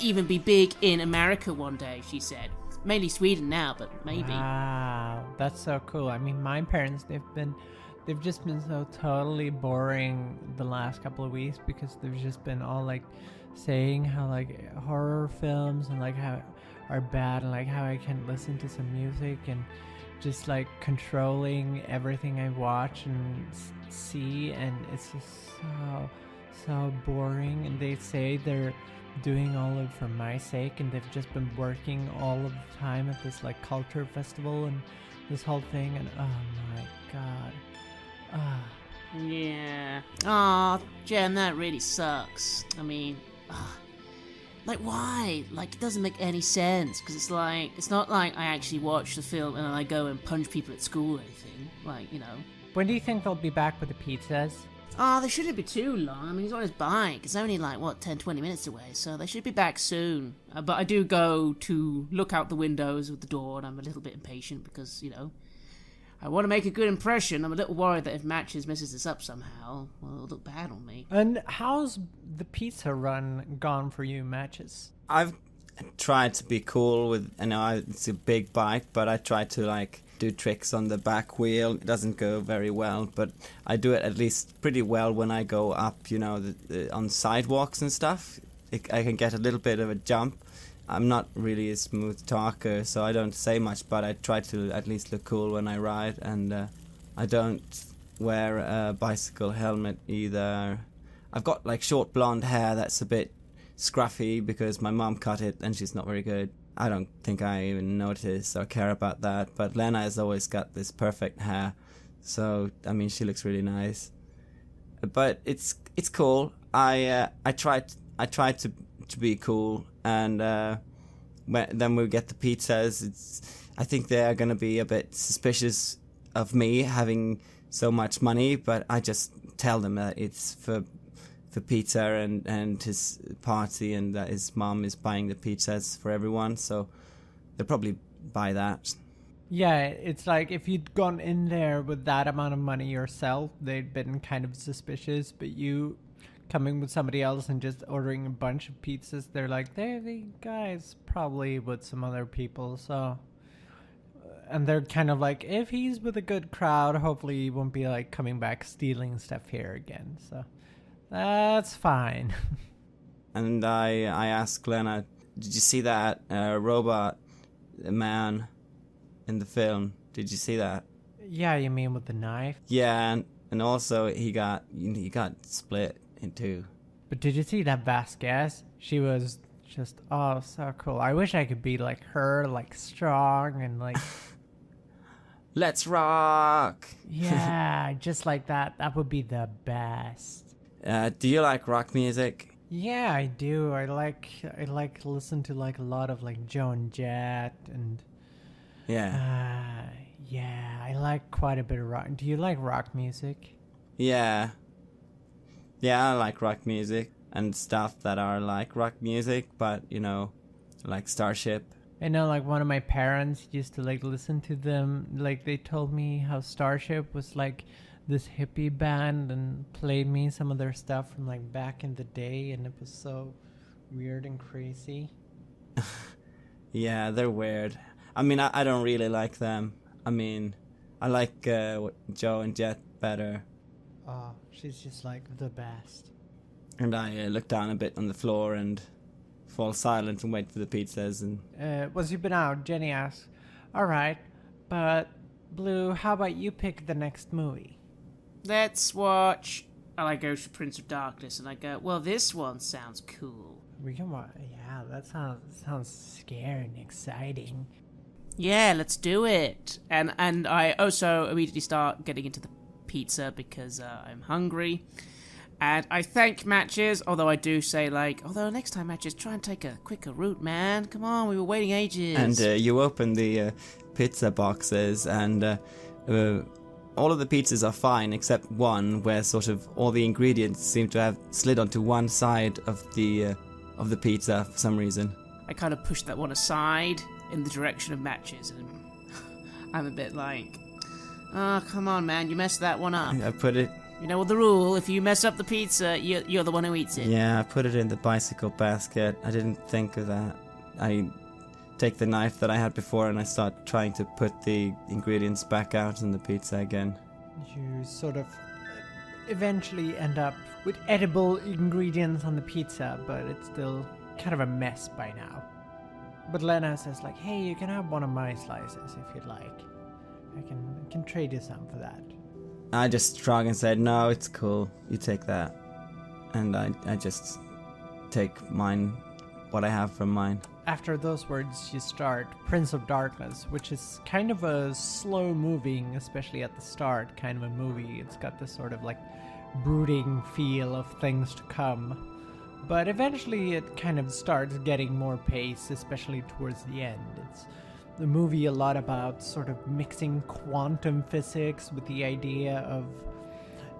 even be big in America one day, she said. Mainly Sweden now, but maybe. Wow, that's so cool. I mean, my parents, they've just been so totally boring the last couple of weeks, because they've just been all like saying how like horror films and like how are bad, and like how I can't listen to some music, and just like controlling everything I watch and see, and it's just so boring. And they say they're doing all of it for my sake, and they've just been working all of the time at this like culture festival and this whole thing, and oh my god. Yeah. Aw, Jen, that really sucks. I mean, like, why? Like, it doesn't make any sense, because it's like, it's not like I actually watch the film and then I go and punch people at school or anything. Like, you know. When do you think they'll be back with the pizzas? They shouldn't be too long. I mean, he's on his bike. It's only like, 10-20 minutes away, so they should be back soon. But I do go to look out the windows of the door, and I'm a little bit impatient because, you know, I want to make a good impression. I'm a little worried that if Matches messes this up somehow, well, it'll look bad on me. And how's the pizza run gone for you, Matches? I've tried to be cool with, I know it's a big bike, but I try to like do tricks on the back wheel. It doesn't go very well, but I do it at least pretty well when I go up, you know, on sidewalks and stuff. I can get a little bit of a jump. I'm not really a smooth talker, so I don't say much, but I try to at least look cool when I ride, and I don't wear a bicycle helmet either. I've got like short blonde hair that's a bit scruffy because my mom cut it and she's not very good. I don't think I even notice or care about that, but Lena has always got this perfect hair, so I mean she looks really nice. But it's cool. I try to be cool, and then we get the pizzas. I think they are going to be a bit suspicious of me having so much money, but I just tell them that it's for pizza and his party, and that his mom is buying the pizzas for everyone, so they'll probably buy that. Yeah, it's like if you'd gone in there with that amount of money yourself, they'd been kind of suspicious, but you coming with somebody else and just ordering a bunch of pizzas, they're like, they're the guys probably with some other people, so... And they're kind of like, if he's with a good crowd, hopefully he won't be like coming back stealing stuff here again, so... That's fine. And I asked Glenna, did you see that robot man in the film? Did you see that? Yeah, you mean with the knife? Yeah, and also he got split in two. But did you see that Vasquez? She was just, oh, so cool. I wish I could be like her, like strong and like... Let's rock! Yeah, just like that. That would be the best. Do you like rock music? Yeah, I do. I like to listen to like a lot of like Joan Jett and Yeah. yeah, I like quite a bit of rock. Do you like rock music? Yeah. Yeah, I like rock music and stuff that are like rock music, but you know, like Starship. I know, like one of my parents used to like listen to them. Like they told me how Starship was like this hippie band and played me some of their stuff from like back in the day, and it was so weird and crazy. Yeah, they're weird. I mean, I don't really like them. I mean, I like Joe and Jet better. Oh, she's just like the best. And I look down a bit on the floor and fall silent and wait for the pizzas. And Once you've been out, Jenny asks, alright, but Blue, how about you pick the next movie? Let's watch. And I go to Prince of Darkness, and I go, well, this one sounds cool. We can watch. Yeah, that sounds scary and exciting. Yeah, let's do it. And I also immediately start getting into the pizza because I'm hungry. And I thank Matches, although I do say, like, although next time, Matches, try and take a quicker route, man. Come on, we were waiting ages. And you open the pizza boxes, and all of the pizzas are fine except one where sort of all the ingredients seem to have slid onto one side of the pizza for some reason. I kind of push that one aside in the direction of Matches, and I'm a bit like, oh, come on, man, you messed that one up. I put it... You know the rule, if you mess up the pizza, you're the one who eats it. Yeah, I put it in the bicycle basket. I didn't think of that. I take the knife that I had before and I start trying to put the ingredients back out in the pizza again. You sort of eventually end up with edible ingredients on the pizza, but it's still kind of a mess by now. But Lena says like, hey, you can have one of my slices if you'd like. I can trade you some for that. I just shrug and said, no, it's cool. You take that. And I just take mine, what I have from mine. After those words, you start Prince of Darkness, which is kind of a slow moving, especially at the start, kind of a movie. It's got this sort of like brooding feel of things to come. But eventually it kind of starts getting more pace, especially towards the end. It's the movie a lot about sort of mixing quantum physics with the idea of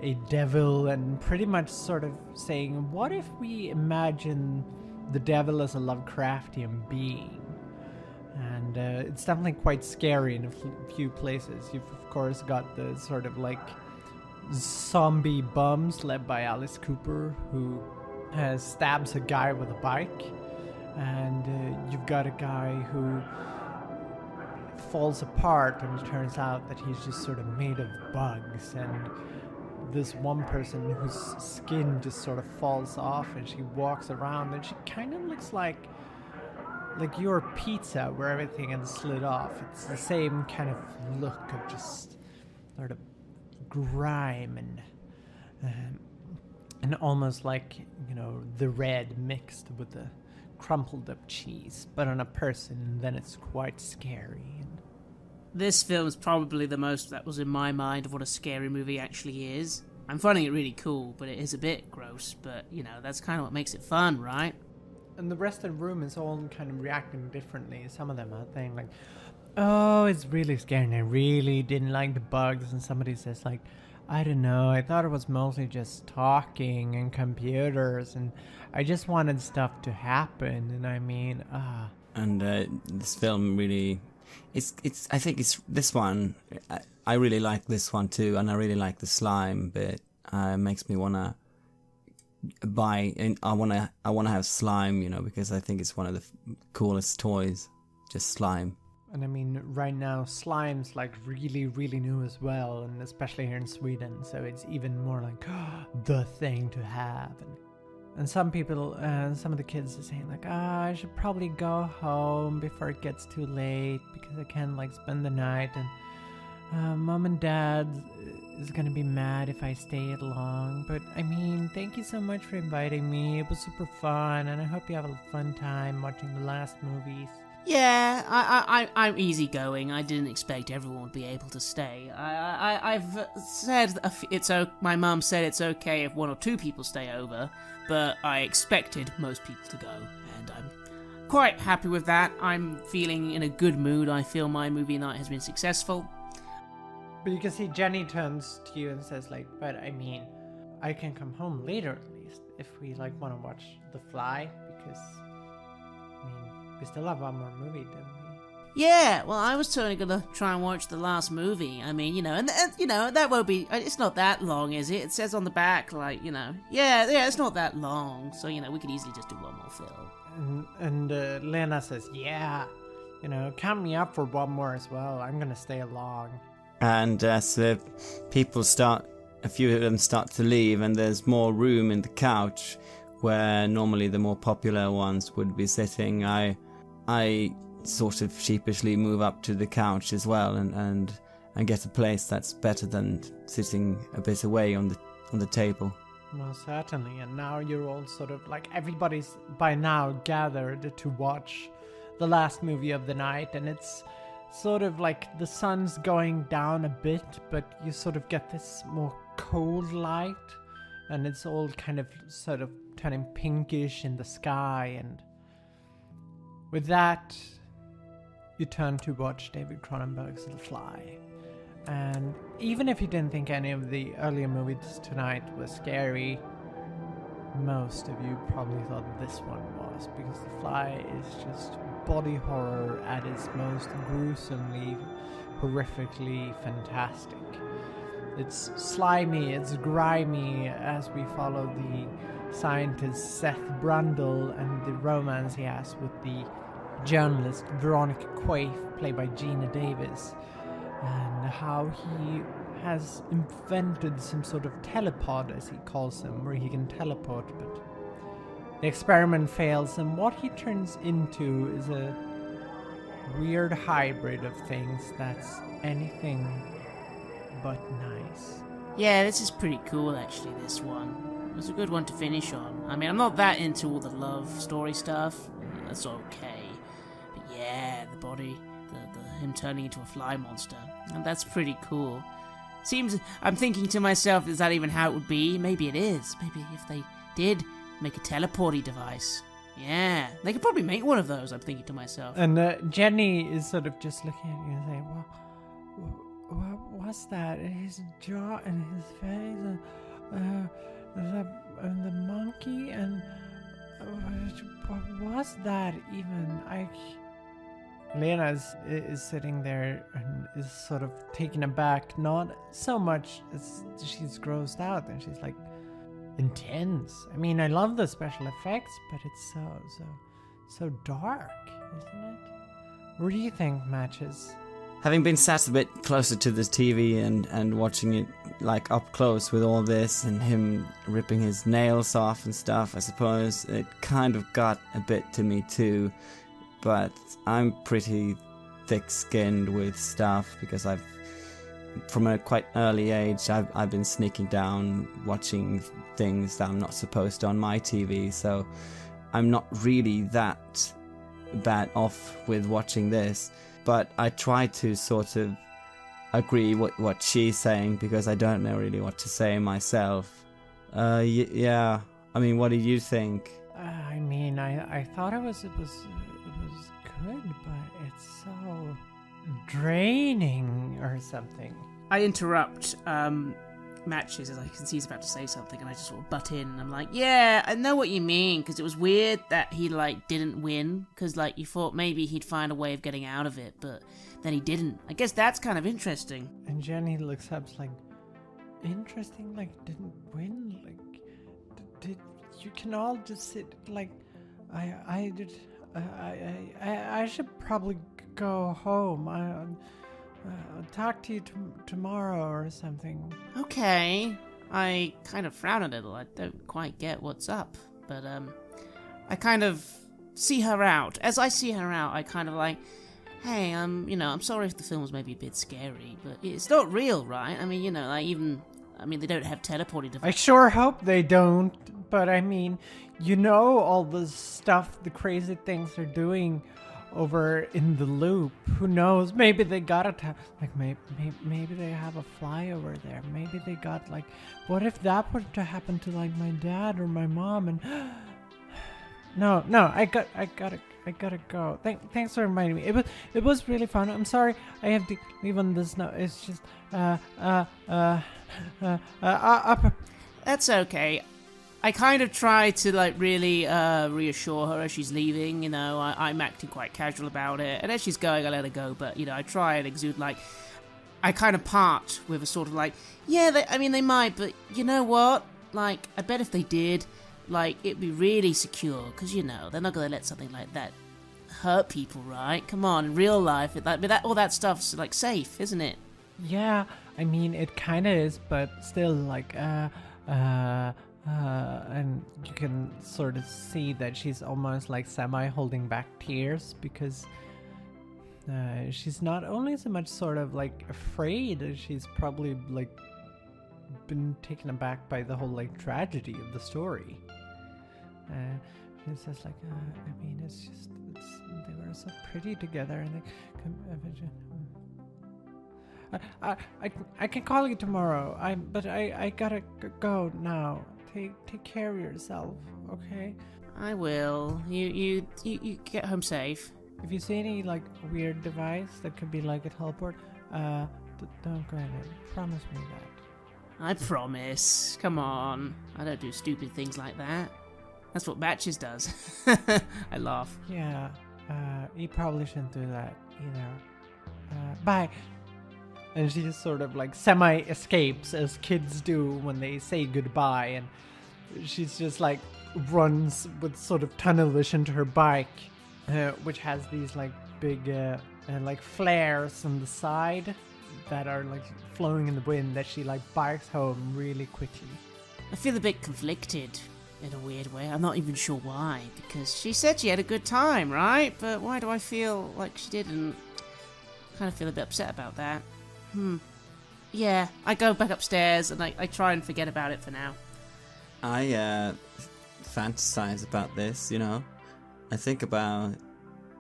a devil, and pretty much sort of saying, what if we imagine the devil as a Lovecraftian being? And it's definitely quite scary in a few places. You've of course got the sort of like zombie bums led by Alice Cooper, who stabs a guy with a bike, and you've got a guy who falls apart, and it turns out that he's just sort of made of bugs, and this one person whose skin just sort of falls off, and she walks around and she kind of looks like your pizza where everything had slid off. It's the same kind of look of just sort of grime and almost like, you know, the red mixed with the crumpled up cheese, but on a person, and then it's quite scary. This film is probably the most that was in my mind of what a scary movie actually is. I'm finding it really cool, but it is a bit gross, but, you know, that's kind of what makes it fun, right? And the rest of the room is all kind of reacting differently. Some of them are saying like, oh, it's really scary, and I really didn't like the bugs, and somebody says like, I don't know, I thought it was mostly just talking and computers, and I just wanted stuff to happen, and I mean, And this film really, I think it's this one, I really like this one too, and I really like the slime bit. It makes me wanna buy, and I wanna have slime, you know, because I think it's one of the coolest toys, just slime. And I mean, right now, slime's like really, really new as well, and especially here in Sweden, so it's even more like the thing to have. And some people, some of the kids are saying like, I should probably go home before it gets too late because I can't like spend the night, and mom and dad is gonna be mad if I stay long. But I mean, thank you so much for inviting me. It was super fun, and I hope you have a fun time watching the last movies. Yeah, I'm easygoing. I didn't expect everyone would be able to stay. I've said my mum said it's okay if 1 or 2 people stay over, but I expected most people to go, and I'm quite happy with that. I'm feeling in a good mood. I feel my movie night has been successful. But you can see Jenny turns to you and says like, but I mean, I can come home later at least if we like want to watch The Fly, because I mean, we still have one more movie, didn't we? Yeah, well, I was totally gonna try and watch the last movie. I mean, and that won't be. It's not that long, is it? It says on the back, like, yeah, it's not that long. So we could easily just do one more film. And Lena says, yeah, count me up for one more as well. I'm gonna stay along. And as people a few of them start to leave, and there's more room in the couch where normally the more popular ones would be sitting, I sort of sheepishly move up to the couch as well and get a place that's better than sitting a bit away on the table. Most certainly, and now you're all sort of like, everybody's by now gathered to watch the last movie of the night, and it's sort of like the sun's going down a bit, but you sort of get this more cold light, and it's all kind of sort of turning pinkish in the sky, and with that, you turn to watch David Cronenberg's The Fly. And even if you didn't think any of the earlier movies tonight were scary, most of you probably thought this one was, because The Fly is just body horror at its most gruesomely, horrifically fantastic. It's slimy, it's grimy, as we follow the scientist Seth Brundle and the romance he has with the journalist Veronica Quaife, played by Gina Davis, and how he has invented some sort of telepod, as he calls them, where he can teleport, but the experiment fails, and what he turns into is a weird hybrid of things that's anything but nice. Yeah, this is pretty cool, actually, this one. It was a good one to finish on. I mean, I'm not that into all the love story stuff. That's okay. But yeah, the body, him turning into a fly monster. And that's pretty cool. I'm thinking to myself, is that even how it would be? Maybe it is. Maybe if they did make a teleporty device. Yeah, they could probably make one of those, I'm thinking to myself. And Jenny is sort of just looking at you and saying, well, what's that? His jaw and his face and the monkey and what was that even? Lena is sitting there and is sort of taken aback, not so much as she's grossed out, and she's like, intense. I mean, I love the special effects, but it's so dark, isn't it? What do you think, Matches? Having been sat a bit closer to this TV and watching it like up close with all this and him ripping his nails off and stuff, I suppose it kind of got a bit to me too. But I'm pretty thick-skinned with stuff because from a quite early age, I've been sneaking down watching things that I'm not supposed to on my TV, so I'm not really that bad off with watching this. But I try to sort of agree with what she's saying because I don't know really what to say myself. Yeah. I mean, what do you think? I mean, I thought it was good, but it's so draining or something. I interrupt Matches as I can see he's about to say something, and I just sort of butt in, and I'm like, yeah, I know what you mean, because it was weird that he didn't win, because you thought maybe he'd find a way of getting out of it, but then he didn't. I guess that's kind of interesting. And Jenny looks up like, interesting, didn't win, did you can all just sit I I should probably go home. I'll talk to you tomorrow or something. Okay. I kind of frown a little. I don't quite get what's up. But, I kind of see her out. As I see her out, I kind of like, hey, I'm sorry if the film was maybe a bit scary, but it's not real, right? I mean, they don't have teleporting devices. I sure hope they don't, but I mean, all the stuff, the crazy things they're doing over in the loop. Who knows? Maybe they got maybe they have a fly over there. Maybe they got what if that were to happen to my dad or my mom? And no, I gotta go. Thanks for reminding me. It was really fun. I'm sorry I have to leave on this note. It's just That's okay. I kind of try to really reassure her as she's leaving. I'm acting quite casual about it, and as she's going, I let her go. But I try and exude I kind of part with a sort of they might, but you know what? I bet if they did, it'd be really secure, because they're not gonna let something like that hurt people, right? Come on, in real life, all that stuff's safe, isn't it? Yeah, I mean it kind of is, but still and you can sort of see that she's almost semi holding back tears, because she's not only so much sort of afraid, she's probably been taken aback by the whole tragedy of the story. It's just they were so pretty together, and I can call you tomorrow. I gotta go now. Take care of yourself, okay? I will. You get home safe. If you see any weird device that could be a teleport, don't go ahead. Promise me that. I promise. Come on. I don't do stupid things like that. That's what Matches does. I laugh. Yeah. You probably shouldn't do that either. Bye. And she just sort of semi-escapes, as kids do when they say goodbye, and she's just runs with sort of tunnel vision to her bike, which has these big flares on the side that are flowing in the wind, that she bikes home really quickly. I feel a bit conflicted in a weird way. I'm not even sure why, because she said she had a good time, right? But why do I feel like she didn't? Kind of feel a bit upset about that. Yeah, I go back upstairs and I try and forget about it for now. I fantasize about this, I think about,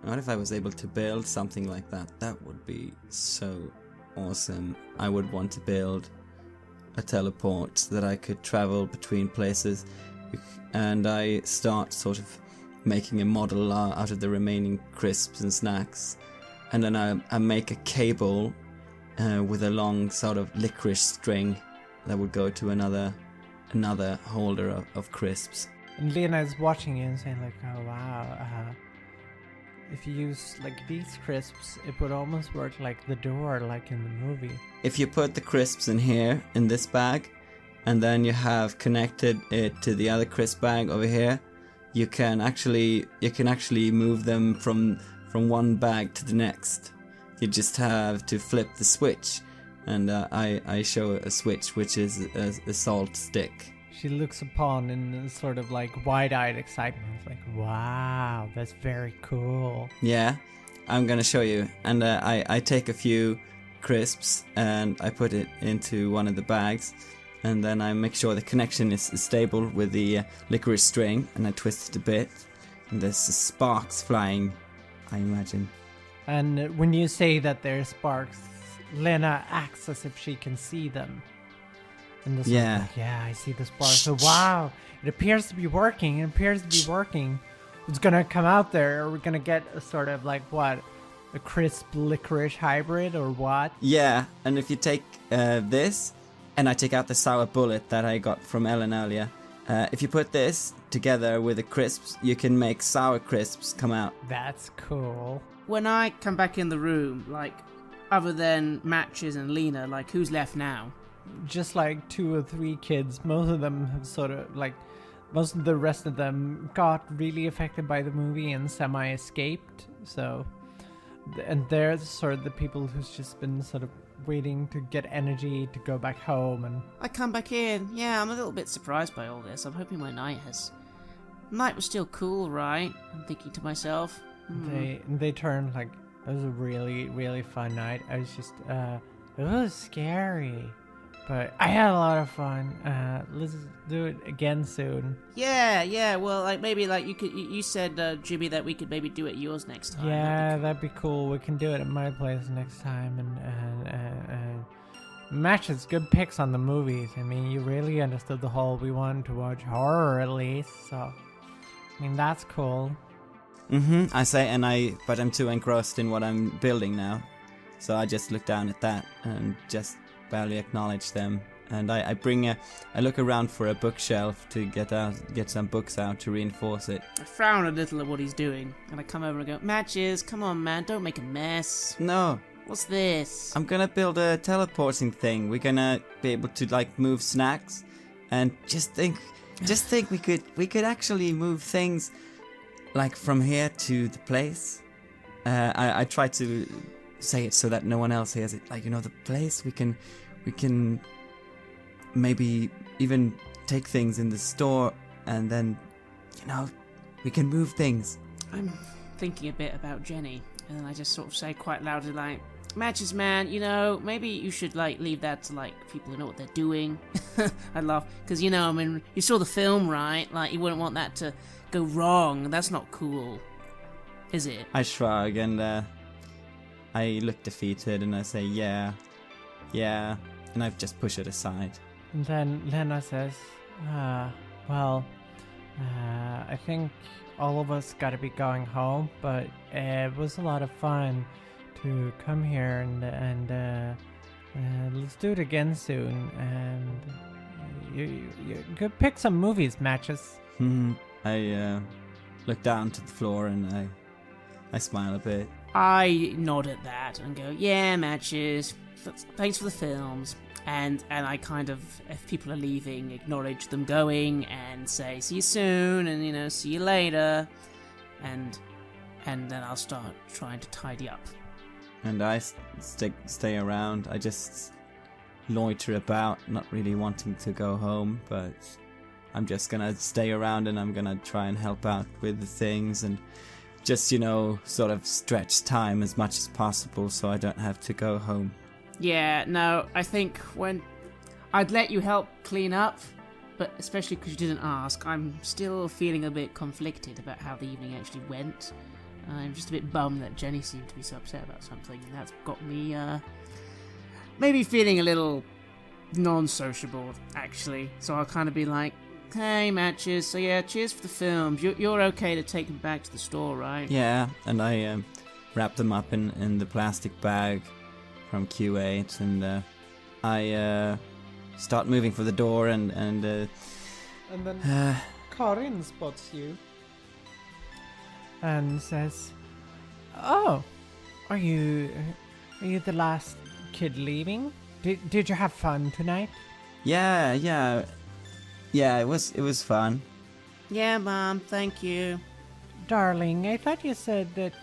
what if I was able to build something like that? That would be so awesome. I would want to build a teleport so that I could travel between places, and I start sort of making a model out of the remaining crisps and snacks, and then I make a cable with a long sort of licorice string that would go to another holder of crisps. And Lena is watching you and saying oh wow, if you use these crisps, it would almost work like the door, in the movie. If you put the crisps in here, in this bag, and then you have connected it to the other crisp bag over here, you can actually move them from one bag to the next. You just have to flip the switch, and I show a switch, which is a salt stick. She looks upon in sort of wide-eyed excitement, wow, that's very cool. Yeah, I'm gonna show you. And I take a few crisps and I put it into one of the bags, and then I make sure the connection is stable with the licorice string, and I twist it a bit, and there's sparks flying, I imagine. And when you say that there's sparks, Lena acts as if she can see them. And this yeah. Yeah, I see the sparks. So wow, it appears to be working. It's gonna come out there. Are we gonna get a sort of what? A crisp licorice hybrid or what? Yeah, and if you take this, and I take out the sour bullet that I got from Ellen earlier, if you put this together with the crisps, you can make sour crisps come out. That's cool. When I come back in the room, other than Matches and Lena, who's left now? Just 2 or 3 kids. Most of them have sort of most of the rest of them got really affected by the movie and semi-escaped. So, and they're sort of the people who's just been sort of waiting to get energy to go back home. And I come back in. Yeah, I'm a little bit surprised by all this. I'm hoping my night was still cool, right? I'm thinking to myself. they turned like, it was a really, really fun night. I was just, it was scary, but I had a lot of fun. Let's do it again soon. Yeah. Well, like maybe like you said, Jimmy, that we could maybe do it yours next time. Yeah, that'd be cool. We can do it at my place next time. And matches, good picks on the movies. I mean, you really understood the whole. We wanted to watch horror at least, so I mean that's cool. I say, but I'm too engrossed in what I'm building now, so I just look down at that and just barely acknowledge them. And I look around for a bookshelf to get some books out to reinforce it. I frown a little at what he's doing, and I come over and go, Matches, come on, man, don't make a mess. No. What's this? I'm gonna build a teleporting thing. We're gonna be able to like move snacks, and just think we could actually move things like from here to the place. I try to say it so that no one else hears it. Like, the place, we can maybe even take things in the store, and then, we can move things. I'm thinking a bit about Jenny, and I just sort of say quite loudly, like, Matches, man, maybe you should, like, leave that to, like, people who know what they're doing. I laugh, because, I mean, you saw the film, right? Like, you wouldn't want that to go wrong. That's not cool, is it? I shrug, and I look defeated, and I say, yeah, and I just push it aside. And then Lena says, well, I think all of us gotta be going home, but it was a lot of fun to come here, and let's do it again soon, and you could pick some movies, Matches. I look down to the floor, and I smile a bit. I nod at that and go, yeah, Matches, thanks for the films. And I kind of, if people are leaving, acknowledge them going and say, see you soon, and, see you later. And then I'll start trying to tidy up. And I stay around. I just loiter about, not really wanting to go home, but I'm just gonna stay around, and I'm gonna try and help out with the things, and just, sort of stretch time as much as possible so I don't have to go home. Yeah, no, I think when I'd let you help clean up, but especially because you didn't ask, I'm still feeling a bit conflicted about how the evening actually went. I'm just a bit bummed that Jenny seemed to be so upset about something, and that's got me maybe feeling a little non-sociable, actually. So I'll kind of be like, hey, Matches, so yeah, cheers for the films. You're okay to take them back to the store, right? Yeah, and I wrap them up in the plastic bag from Q8, and I start moving for the door, and then Karin spots you and says, "Oh, are you the last kid leaving? Did you have fun tonight?" Yeah, it was fun. Yeah, Mom, thank you. Darling, I thought you said that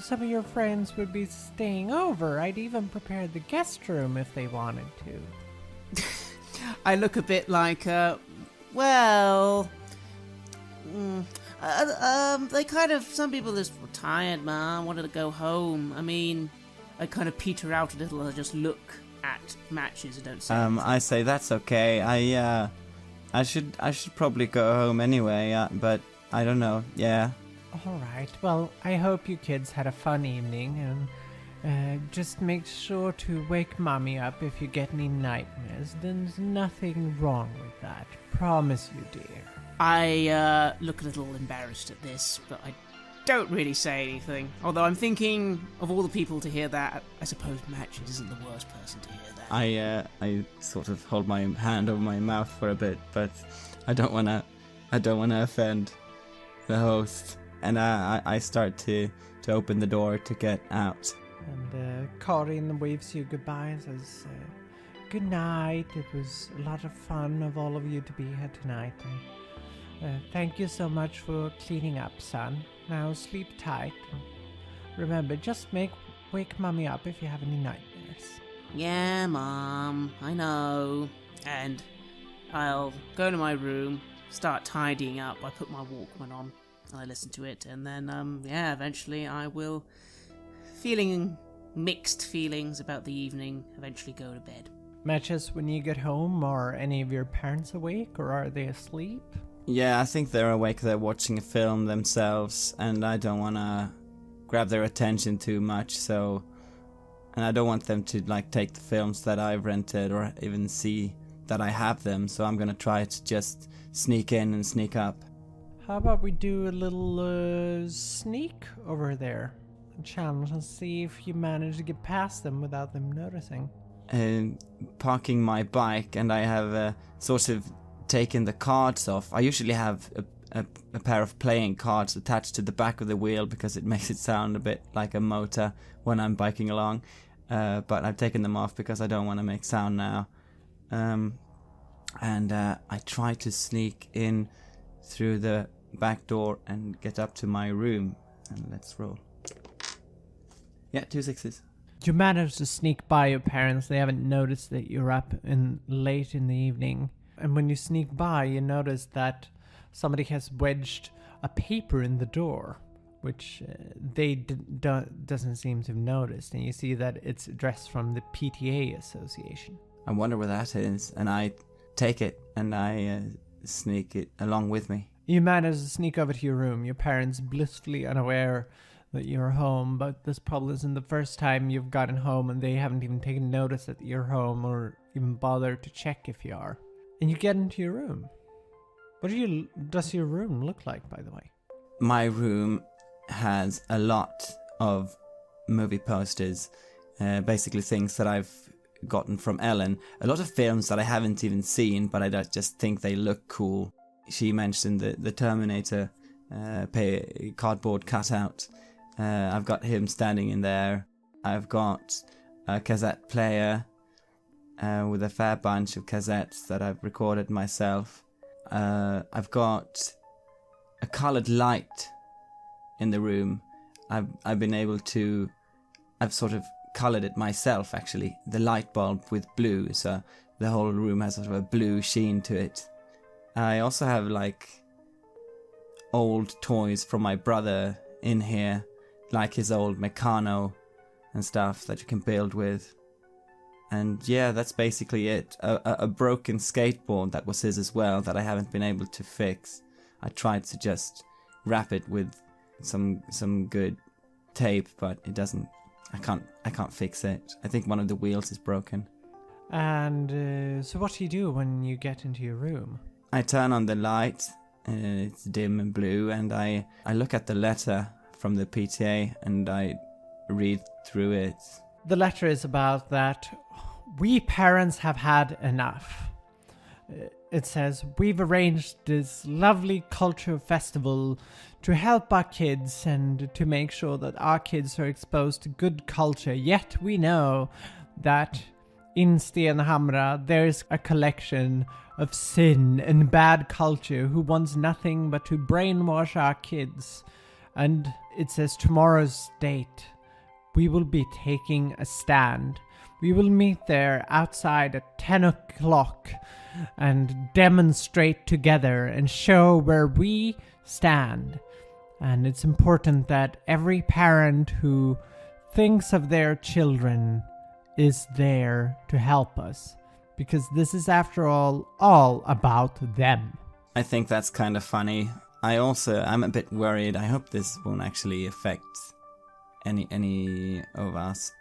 some of your friends would be staying over. I'd even prepared the guest room if they wanted to. I look a bit like, they kind of, some people just were tired, Mom, wanted to go home. I mean, I kind of peter out a little and I just look at Matches and don't say anything. I say that's okay. I should probably go home anyway, but I don't know. Yeah. All right. Well, I hope you kids had a fun evening, and just make sure to wake Mommy up if you get any nightmares. There's nothing wrong with that. Promise you, dear. I look a little embarrassed at this, but I don't really say anything. Although I'm thinking of all the people to hear that, I suppose Matches isn't the worst person to hear that. I sort of hold my hand over my mouth for a bit, but I don't wanna offend the host, and I start to open the door to get out. And Karin waves you goodbye and says, good night. It was a lot of fun of all of you to be here tonight. Thank you so much for cleaning up, son. Now sleep tight. Remember, just wake Mummy up if you have any nightmares. Yeah, Mom, I know. And I'll go to my room, start tidying up. I put my Walkman on, and I listen to it, and then, eventually I will, feeling mixed feelings about the evening, eventually go to bed. Matches, when you get home, are any of your parents awake, or are they asleep? Yeah, I think they're awake. They're watching a film themselves, and I don't want to grab their attention too much, and I don't want them to take the films that I've rented or even see that I have them, so I'm gonna try to just sneak in and sneak up. How about we do a little sneak over there? A challenge and see if you manage to get past them without them noticing. Parking my bike, and I have sort of taken the cards off. I usually have a pair of playing cards attached to the back of the wheel because it makes it sound a bit like a motor when I'm biking along. But I've taken them off because I don't want to make sound now. I try to sneak in through the back door and get up to my room. And let's roll. Yeah, 2 6s. You manage to sneak by your parents. They haven't noticed that you're up late in the evening. And when you sneak by, you notice that somebody has wedged a paper in the door, which they doesn't seem to have noticed. And you see that it's addressed from the PTA Association. I wonder where that is, and I take it and I sneak it along with me. You manage to sneak over to your room. Your parents blissfully unaware that you're home, but this probably isn't the first time you've gotten home and they haven't even taken notice that you're home or even bothered to check if you are. And you get into your room. What does your room look like, by the way? My room has a lot of movie posters, basically things that I've gotten from Ellen. A lot of films that I haven't even seen, but I just think they look cool. She mentioned the Terminator cardboard cutout. I've got him standing in there. I've got a cassette player with a fair bunch of cassettes that I've recorded myself. I've got a colored light in the room. I've sort of colored it myself, actually. The light bulb with blue, so the whole room has sort of a blue sheen to it. I also have old toys from my brother in here, like his old Meccano and stuff that you can build with. And yeah, that's basically it. A broken skateboard that was his as well that I haven't been able to fix. I tried to just wrap it with some good tape, but it doesn't. I can't fix it. I think one of the wheels is broken. And so what do you do when you get into your room? I turn on the light. It's dim and blue, and I look at the letter from the PTA and I read through it. The letter is about that we parents have had enough. It says, we've arranged this lovely culture festival to help our kids and to make sure that our kids are exposed to good culture. Yet we know that in Stenhamra there's a collection of sin and bad culture who wants nothing but to brainwash our kids. And it says, tomorrow's date, we will be taking a stand. We will meet there outside at 10 o'clock and demonstrate together and show where we stand. And it's important that every parent who thinks of their children is there to help us, because this is, after all about them. I think that's kind of funny. I'm a bit worried. I hope this won't actually affect any of us.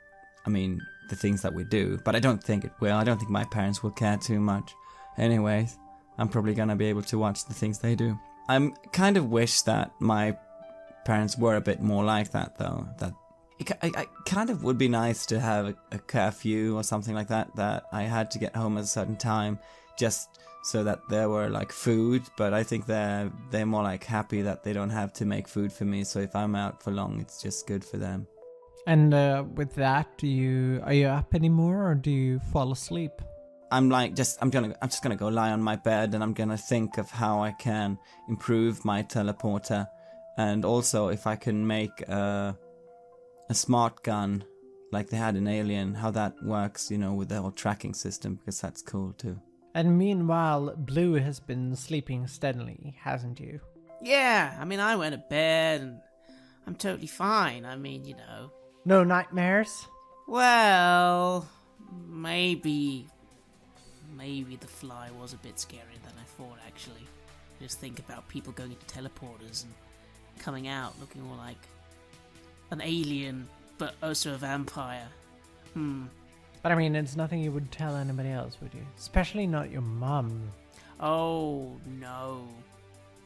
I mean, the things that we do, but I don't think it will. I don't think my parents will care too much. Anyways, I'm probably gonna be able to watch the things they do. I'm kind of wish that my parents were a bit more like that, though. That I kind of would be nice to have a curfew or something like that I had to get home at a certain time, just so that there were food. But I think they're more happy that they don't have to make food for me. So if I'm out for long, it's just good for them. And with that, are you up anymore, or do you fall asleep? I'm just gonna go lie on my bed and I'm gonna think of how I can improve my teleporter, and also if I can make a smart gun like they had in Alien, how that works, with the whole tracking system, because that's cool too. And meanwhile, Blue has been sleeping steadily, hasn't you? Yeah, I went to bed and I'm totally fine. No nightmares? Well, maybe the fly was a bit scarier than I thought, actually. Just think about people going into teleporters and coming out looking more like an alien, but also a vampire. But it's nothing you would tell anybody else, would you? Especially not your mum. Oh, no.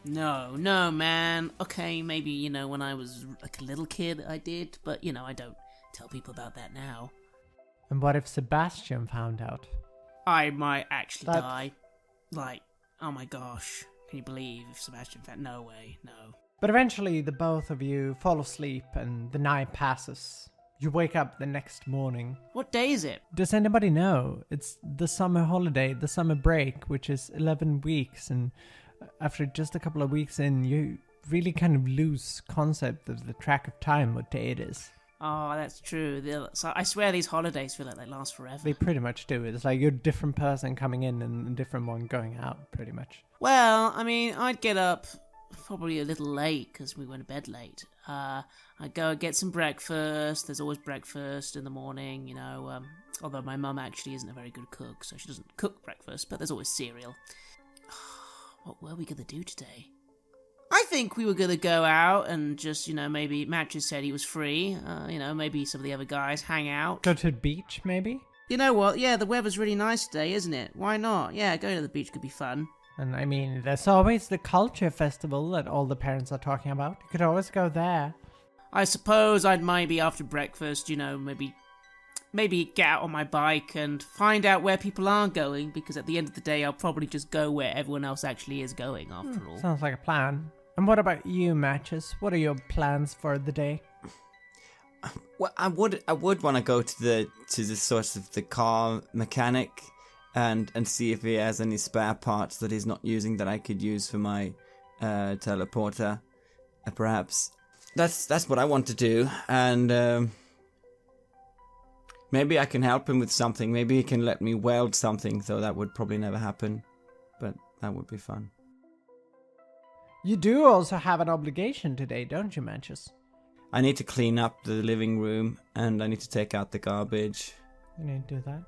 No, man. Okay, maybe, when I was like a little kid I did, but, I don't tell people about that now. And what if Sebastian found out? I might actually die. Like, oh my gosh. Can you believe if Sebastian found... No way, no. But eventually the both of you fall asleep and the night passes. You wake up the next morning. What day is it? Does anybody know? It's the summer holiday, the summer break, which is 11 weeks, and after just a couple of weeks in, you really kind of lose concept of the track of time, what day it is. Oh, that's true. So I swear these holidays feel like they last forever. They pretty much do. It's like you're a different person coming in and a different one going out, pretty much. Well, I'd get up probably a little late because we went to bed late. I'd go and get some breakfast. There's always breakfast in the morning, although my mum actually isn't a very good cook, so she doesn't cook breakfast, but there's always cereal. What were we going to do today? I think we were going to go out and just, maybe Matches said he was free. Maybe some of the other guys hang out. Go to the beach, maybe? You know what? Yeah, the weather's really nice today, isn't it? Why not? Yeah, going to the beach could be fun. And there's always the culture festival that all the parents are talking about. You could always go there. I suppose I'd maybe after breakfast, maybe get out on my bike and find out where people are going, because at the end of the day, I'll probably just go where everyone else actually is going, after all. Sounds like a plan. And what about you, Matches? What are your plans for the day? Well, I would want to go to the sort of the car mechanic and see if he has any spare parts that he's not using that I could use for my teleporter. Perhaps that's what I want to do, and maybe I can help him with something. Maybe he can let me weld something, though that would probably never happen, but that would be fun. You do also have an obligation today, don't you, Matches? I need to clean up the living room, and I need to take out the garbage. You need to do that.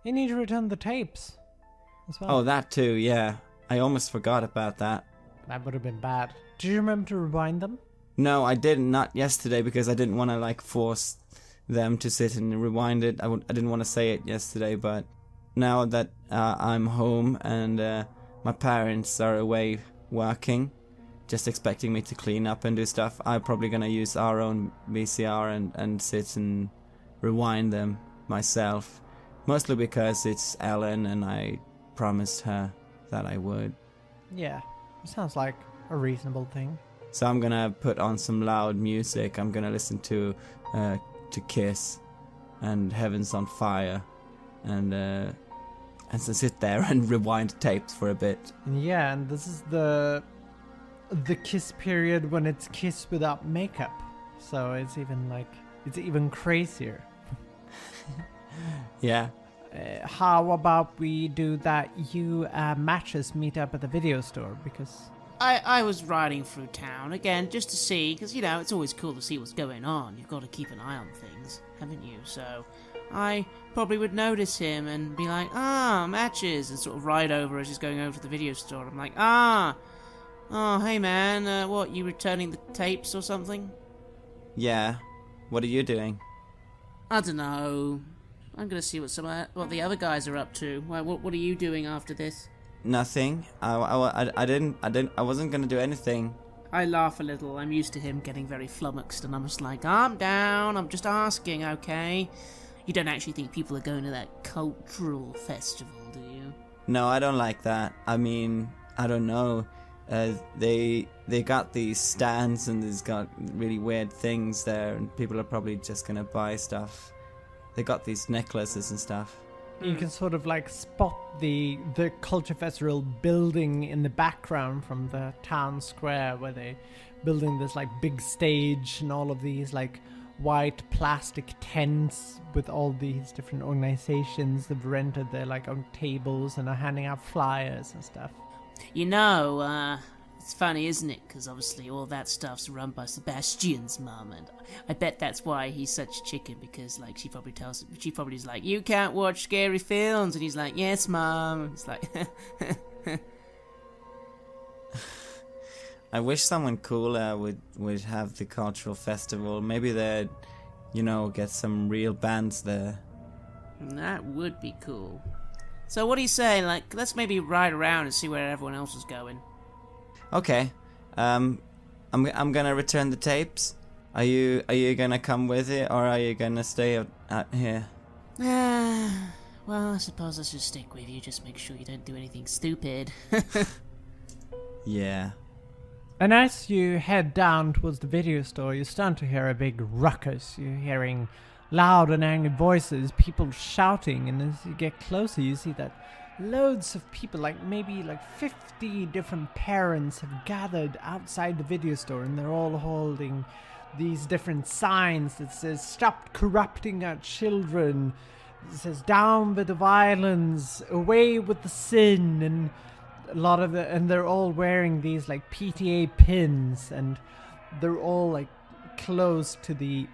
You need to return the tapes as well. Oh, that too, yeah. I almost forgot about that. That would have been bad. Do you remember to rewind them? No, I didn't. Not yesterday, because I didn't want to, force them to sit and rewind it. I didn't want to say it yesterday, but now that I'm home and my parents are away working, just expecting me to clean up and do stuff, I'm probably going to use our own VCR and sit and rewind them myself. Mostly because it's Ellen and I promised her that I would. Yeah, it sounds like a reasonable thing. So I'm going to put on some loud music. I'm going to listen to Kiss and Heaven's on Fire and so sit there and rewind tapes for a bit. Yeah, and this is the Kiss period when it's Kiss without makeup. So it's even crazier. Yeah. How about we do that? You Matches meet up at the video store, because I was riding through town again just to see, because it's always cool to see what's going on. You've got to keep an eye on things, haven't you? So I probably would notice him and be like, Matches, and sort of ride over as he's going over to the video store. I'm like, oh, hey man, what, you returning the tapes or something? Yeah. What are you doing? I don't know. I'm gonna see what the other guys are up to. What are you doing after this? Nothing. I wasn't gonna do anything. I laugh a little. I'm used to him getting very flummoxed, and I'm just like, I'm down. I'm just asking, okay? You don't actually think people are going to that cultural festival, do you? No, I don't like that. I don't know. They got these stands and they've got really weird things there, and people are probably just gonna buy stuff. They got these necklaces and stuff. You can sort of like spot the culture festival building in the background from the town square where they building this like big stage and all of these like white plastic tents with all these different organizations that have rented their like on tables and are handing out flyers and stuff. You know, it's funny, isn't it? Because obviously all that stuff's run by Sebastian's mum, and I bet that's why he's such a chicken, because like she probably is like, you can't watch scary films, and he's like, yes, mum. It's like, I wish someone cooler would have the cultural festival. Maybe they'd, get some real bands there. that would be cool. So what do you say? Like, let's maybe ride around and see where everyone else is going. Okay. I'm gonna return the tapes. Are you gonna come with it, or are you gonna stay out here? Well, I suppose I should stick with you. Just make sure you don't do anything stupid. Yeah. And as you head down towards the video store, you start to hear a big ruckus. You're hearing loud and angry voices, people shouting, and as you get closer, you see that loads of people, like maybe like 50 different parents, have gathered outside the video store, and they're all holding these different signs that says, "Stop corrupting our children." It says, "Down with the violence, away with the sin," and and they're all wearing these like PTA pins, and they're all like close to the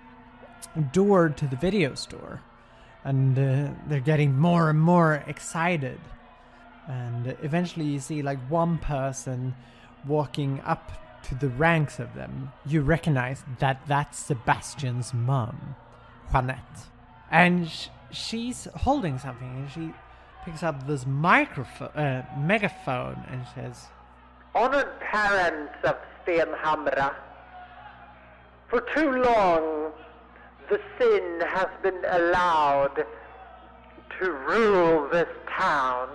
door to the video store, and they're getting more and more excited. And eventually you see like one person walking up to the ranks of them. You recognize that that's Sebastian's mum, Jeanette, and she's holding something, and she picks up this megaphone and says, "Honored parents of Stenhamra, for too long the sin has been allowed to rule this town.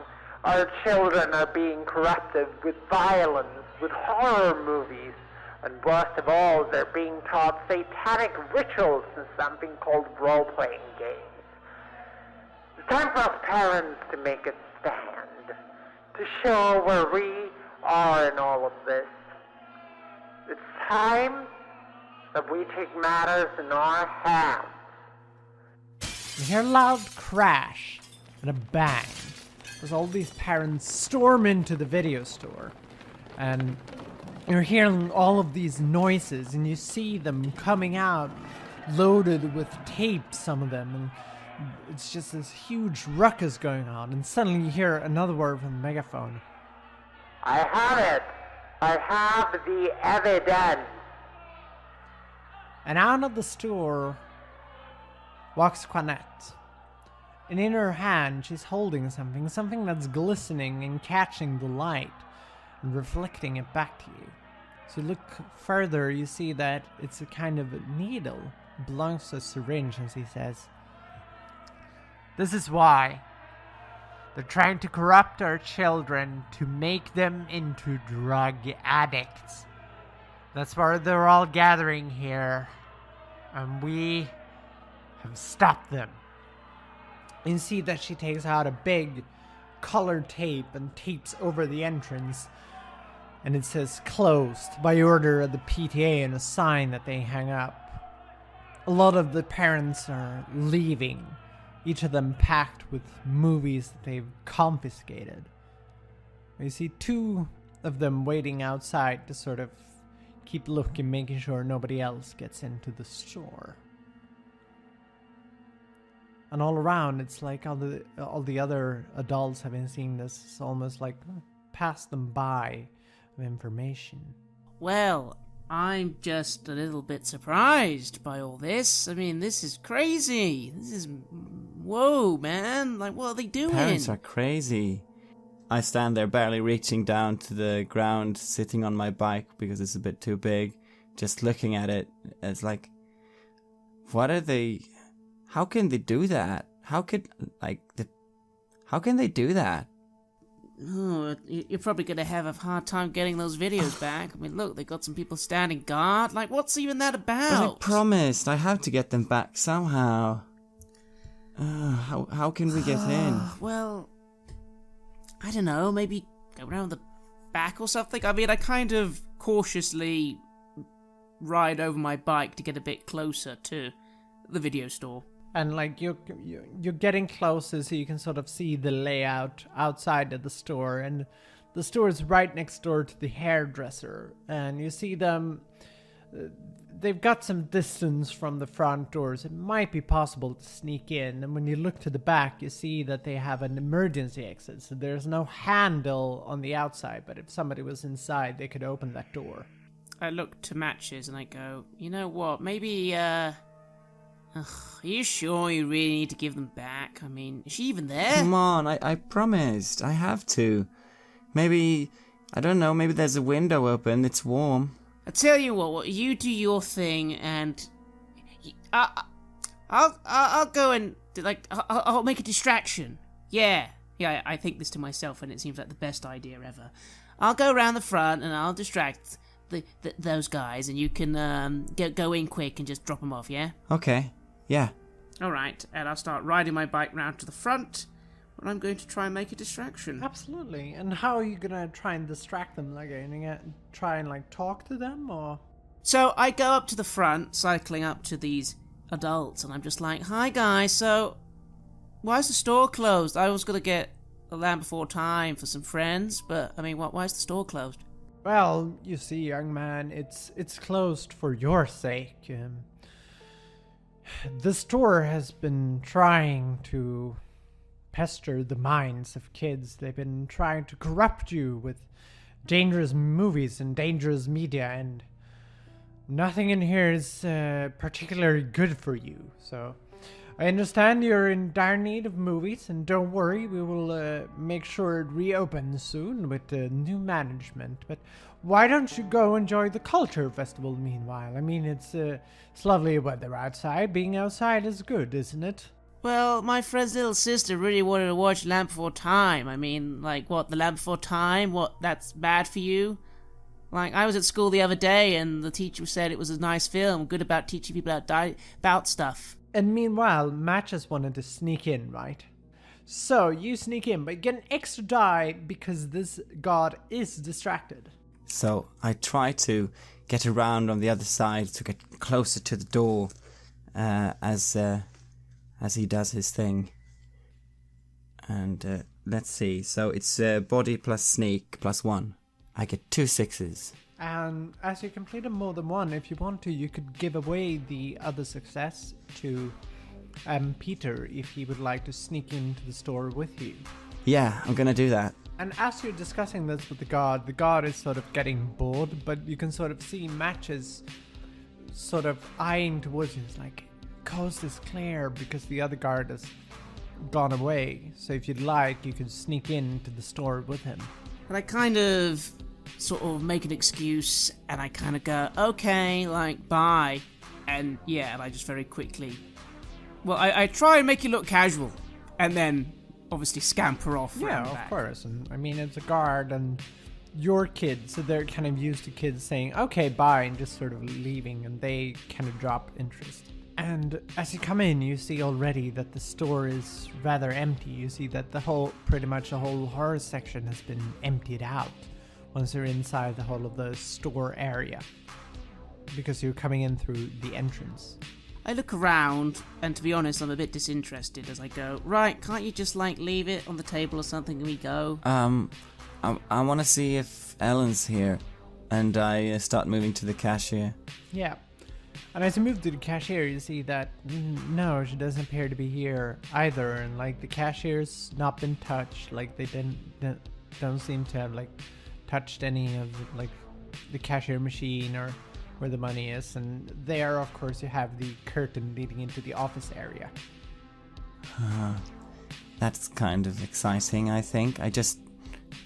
Our children are being corrupted with violence, with horror movies, and worst of all, they're being taught satanic rituals in something called role-playing games. It's time for us parents to make a stand, to show where we are in all of this. It's time that we take matters in our hands." you hear a loud crash and a bang as all these parents storm into the video store, and you're hearing all of these noises, and you see them coming out loaded with tape, some of them, and it's just this huge ruckus going on, and suddenly you hear another word from the megaphone. "I have it. I have the evidence." And out of the store walks Jeanette. And in her hand, she's holding something that's glistening and catching the light and reflecting it back to you. So you look further, you see that it's a kind of a needle. It belongs to a syringe, and she says, "This is why. They're trying to corrupt our children to make them into drug addicts. That's why they're all gathering here, and we have stopped them." You see that she takes out a big colored tape and tapes over the entrance, and it says "closed" by order of the PTA, and a sign that they hang up. A lot of the parents are leaving, each of them packed with movies that they've confiscated. You see two of them waiting outside to sort of keep looking, making sure nobody else gets into the store. And all around, it's like all the other adults having seen this, it's almost like pass them by of information. Well, I'm just a little bit surprised by all this. I mean, this is crazy. Whoa, man. Like, what are they doing? Parents are crazy. I stand there barely reaching down to the ground, sitting on my bike because it's a bit too big, just looking at it. It's like, what are they... How can they do that? How can they do that? Oh, you're probably going to have a hard time getting those videos back. I mean, look, they got some people standing guard. Like, what's even that about? But I promised I have to get them back somehow. How can we get in? Well, I don't know, maybe go around the back or something? I mean, I kind of cautiously ride over my bike to get a bit closer to the video store. And like you're getting closer, so you can sort of see the layout outside of the store, and the store is right next door to the hairdresser, and you see them. They've got some distance from the front doors. It might be possible to sneak in, and when you look to the back, you see that they have an emergency exit. So there's no handle on the outside, but if somebody was inside, they could open that door. I look to Matches and I go, you know what? Maybe are you sure you really need to give them back? I mean, is she even there? Come on, I promised. I have to. Maybe, I don't know, maybe there's a window open, it's warm. I tell you what, you do your thing, and I'll go and, like, I'll make a distraction. Yeah, I think this to myself, and it seems like the best idea ever. I'll go around the front, and I'll distract those guys, and you can go in quick and just drop them off, yeah? Okay. Yeah. Alright, and I'll start riding my bike round to the front, and I'm going to try and make a distraction. Absolutely. And how are you gonna try and distract them? Like, are you gonna try and like talk to them, or? So I go up to the front, cycling up to these adults, and I'm just like, hi guys, so why is the store closed? I was gonna get a Land Before Time for some friends, but I mean, why is the store closed? Well, you see, young man, it's closed for your sake. The store has been trying to pester the minds of kids. They've been trying to corrupt you with dangerous movies and dangerous media, and nothing in here is particularly good for you. So I understand you're in dire need of movies, and don't worry, we will make sure it reopens soon with new management. But why don't you go enjoy the culture festival meanwhile? I mean, it's lovely weather outside. Being outside is good, isn't it? Well, my friend's little sister really wanted to watch Land Before Time. I mean, like, what, the Land Before Time? What, that's bad for you? Like, I was at school the other day, and the teacher said it was a nice film, good about teaching people about stuff. And meanwhile, Matches wanted to sneak in, right? So, you sneak in, but get an extra die because this god is distracted. So I try to get around on the other side to get closer to the door as he does his thing. And let's see. So it's body plus sneak plus 1. I get 2 6s. And as you completed more than one, if you want to, you could give away the other success to Peter if he would like to sneak into the store with you. Yeah, I'm gonna do that. And as you're discussing this with the god is sort of getting bored, but you can sort of see Matches sort of eyeing towards you. It's like, coast is clear because the other guard has gone away. So if you'd like, you could sneak into the store with him. And I kind of sort of make an excuse, and I kind of go, okay, like, bye. And yeah, and I just very quickly, well, I try and make it look casual, and then obviously scamper off. Yeah, of course. And I mean, it's a guard and your kids, so they're kind of used to kids saying, okay, bye, and just sort of leaving, and they kind of drop interest. And as you come in, you see already that the store is rather empty. You see that pretty much the whole horror section has been emptied out once you're inside the whole of the store area, because you're coming in through the entrance. I look around, and to be honest, I'm a bit disinterested as I go, right, can't you just, like, leave it on the table or something and we go? I want to see if Ellen's here, and I start moving to the cashier. Yeah. And as you move to the cashier, you see that, no, she doesn't appear to be here either, and, like, the cashier's not been touched, like, they don't seem to have, like, touched any of, like, the cashier machine or where the money is, and there, of course, you have the curtain leading into the office area. That's kind of exciting, I think. I just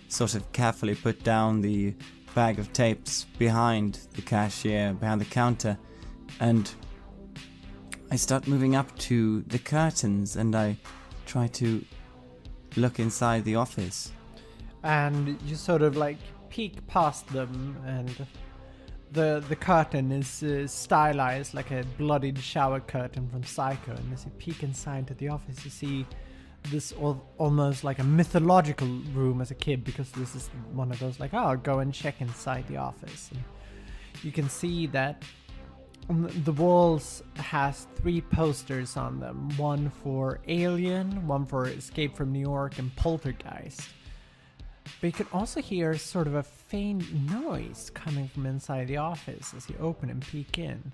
sort of carefully put down the bag of tapes behind the cashier, behind the counter, and I start moving up to the curtains, and I try to look inside the office. And you sort of, like, peek past them, and The curtain is stylized like a bloodied shower curtain from Psycho, and as you peek inside to the office, you see this almost like a mythological room as a kid, because this is one of those like, oh, I'll go and check inside the office. And you can see that the walls has 3 posters on them, one for Alien, one for Escape from New York, and Poltergeist. But you can also hear sort of a faint noise coming from inside the office as you open and peek in,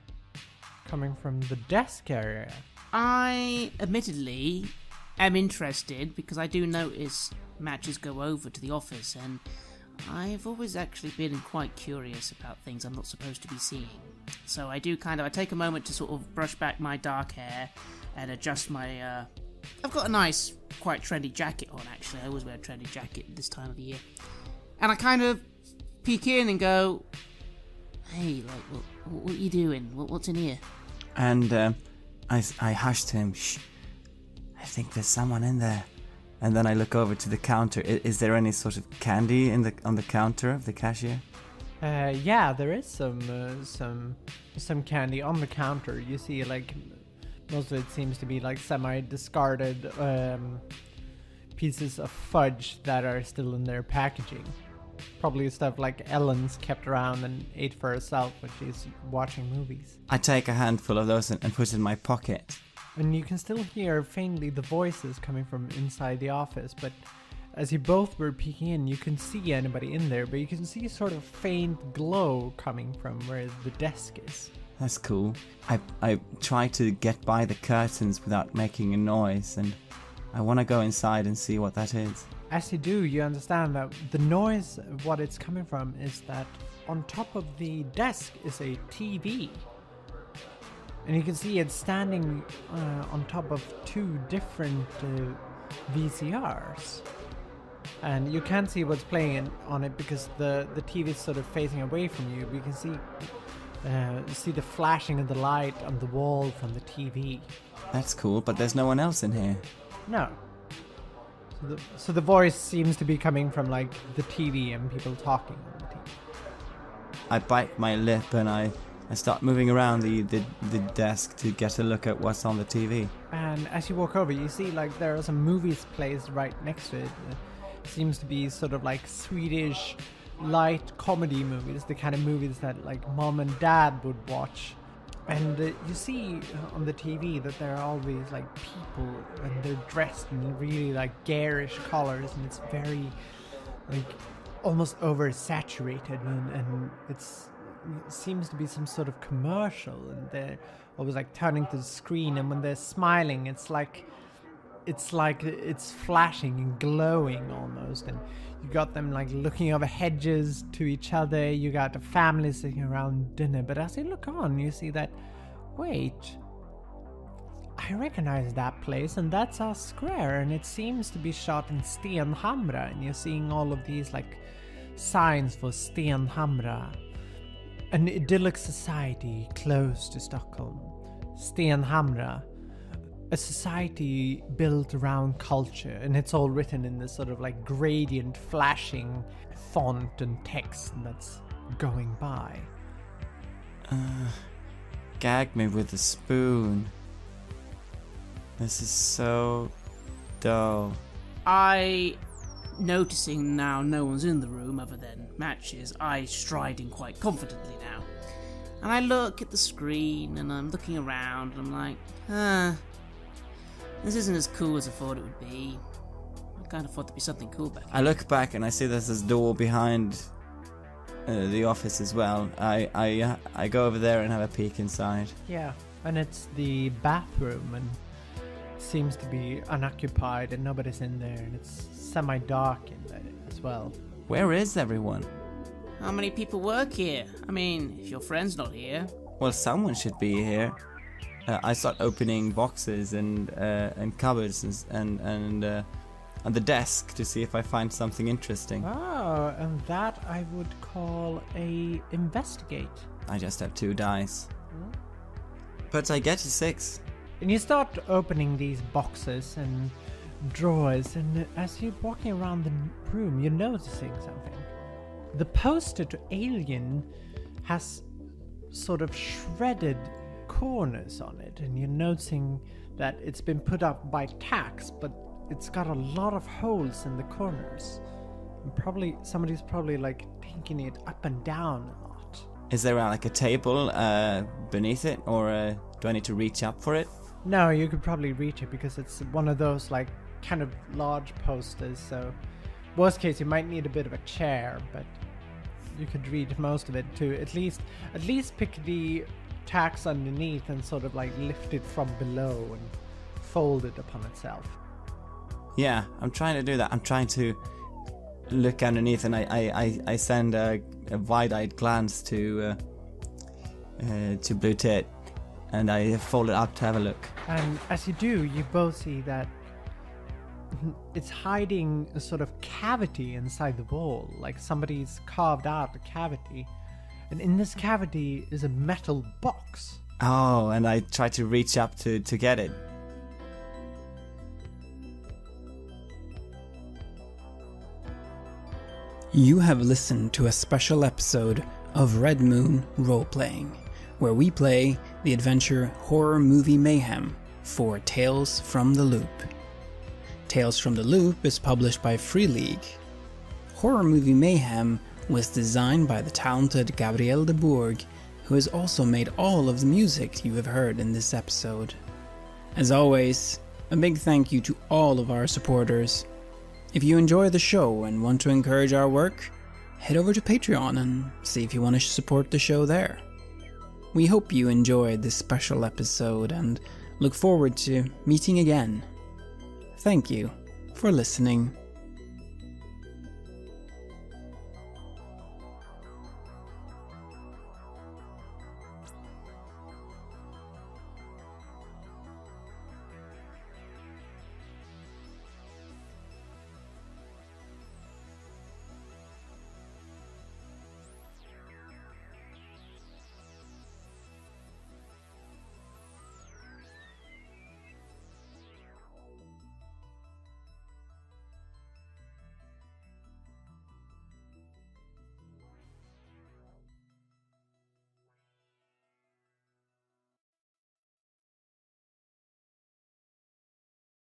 coming from the desk area. I admittedly am interested because I do notice matches go over to the office, and I've always actually been quite curious about things I'm not supposed to be seeing. So I take a moment to sort of brush back my dark hair and adjust my, I've got a nice, quite trendy jacket on, actually. I always wear a trendy jacket this time of the year. And I kind of peek in and go, hey, like, what are you doing? What's in here? And I hushed him. Shh. I think there's someone in there. And then I look over to the counter. Is there any sort of candy on the counter of the cashier? Yeah, there is some candy on the counter. You see, like, most of it seems to be like semi-discarded pieces of fudge that are still in their packaging. Probably stuff like Ellen's kept around and ate for herself when she's watching movies. I take a handful of those and put it in my pocket. And you can still hear faintly the voices coming from inside the office, but as you both were peeking in, you couldn't see anybody in there, but you can see sort of faint glow coming from where the desk is. That's cool. I try to get by the curtains without making a noise, and I want to go inside and see what that is. As you do, you understand that the noise, what it's coming from, is that on top of the desk is a TV. And you can see it standing on top of 2 different VCRs. And you can't see what's playing on it because the TV is sort of facing away from you. But you can see the flashing of the light on the wall from the TV. That's cool, but there's no one else in here. No. So the voice seems to be coming from like the TV and people talking on the TV. I bite my lip and I start moving around the desk to get a look at what's on the TV. And as you walk over, you see like there are some movies placed right next to it. It seems to be sort of like Swedish light comedy movies, the kind of movies that like mom and dad would watch. And you see on the TV that there are all these like people and they're dressed in really like garish colors, and it's very like almost oversaturated, and it seems to be some sort of commercial, and they're always like turning to the screen, and when they're smiling it's like it's flashing and glowing almost, and you got them like looking over hedges to each other. You got a family sitting around dinner, but as you look on, you see that, wait, I recognize that place, and that's our square, and it seems to be shot in Stenhamra, and you're seeing all of these like signs for Stenhamra, an idyllic society close to Stockholm. Stenhamra, a society built around culture, and it's all written in this sort of like gradient flashing font and text that's going by. Gag me with a spoon. This is so dull. Noticing now no one's in the room other than matches, I stride in quite confidently now. And I look at the screen and I'm looking around and I'm like, this isn't as cool as I thought it would be. I kind of thought there'd be something cool back here. I look back and I see there's this door behind the office as well. I go over there and have a peek inside. Yeah, and it's the bathroom, and it seems to be unoccupied and nobody's in there, and it's semi-dark in there as well. Where is everyone? How many people work here? I mean, if your friend's not here. Well, someone should be here. I start opening boxes and cupboards and on the desk to see if I find something interesting. Oh, and that I would call a investigate. I just have 2 dice. But I get a 6. And you start opening these boxes and drawers, and as you're walking around the room, you're noticing something. The poster to Alien has sort of shredded corners on it, and you're noticing that it's been put up by tacks, but it's got a lot of holes in the corners. And somebody's probably like taking it up and down a lot. Is there like a table beneath it, or do I need to reach up for it? No, you could probably reach it because it's one of those like kind of large posters, so worst case you might need a bit of a chair, but you could read most of it to at least pick the tacks underneath and sort of like lift it from below and fold it upon itself. Yeah, I'm trying to do that. I'm trying to look underneath, and I send a wide-eyed glance to Blue Tit, and I fold it up to have a look. And as you do, you both see that it's hiding a sort of cavity inside the wall, like somebody's carved out a cavity. And in this cavity is a metal box. Oh, and I try to reach up to get it. You have listened to a special episode of Red Moon Roleplaying, where we play the adventure Horror Movie Mayhem for Tales from the Loop. Tales from the Loop is published by Free League. Horror Movie Mayhem was designed by the talented Gabrielle De Bourg, who has also made all of the music you have heard in this episode. As always, a big thank you to all of our supporters. If you enjoy the show and want to encourage our work, head over to Patreon and see if you want to support the show there. We hope you enjoyed this special episode and look forward to meeting again. Thank you for listening.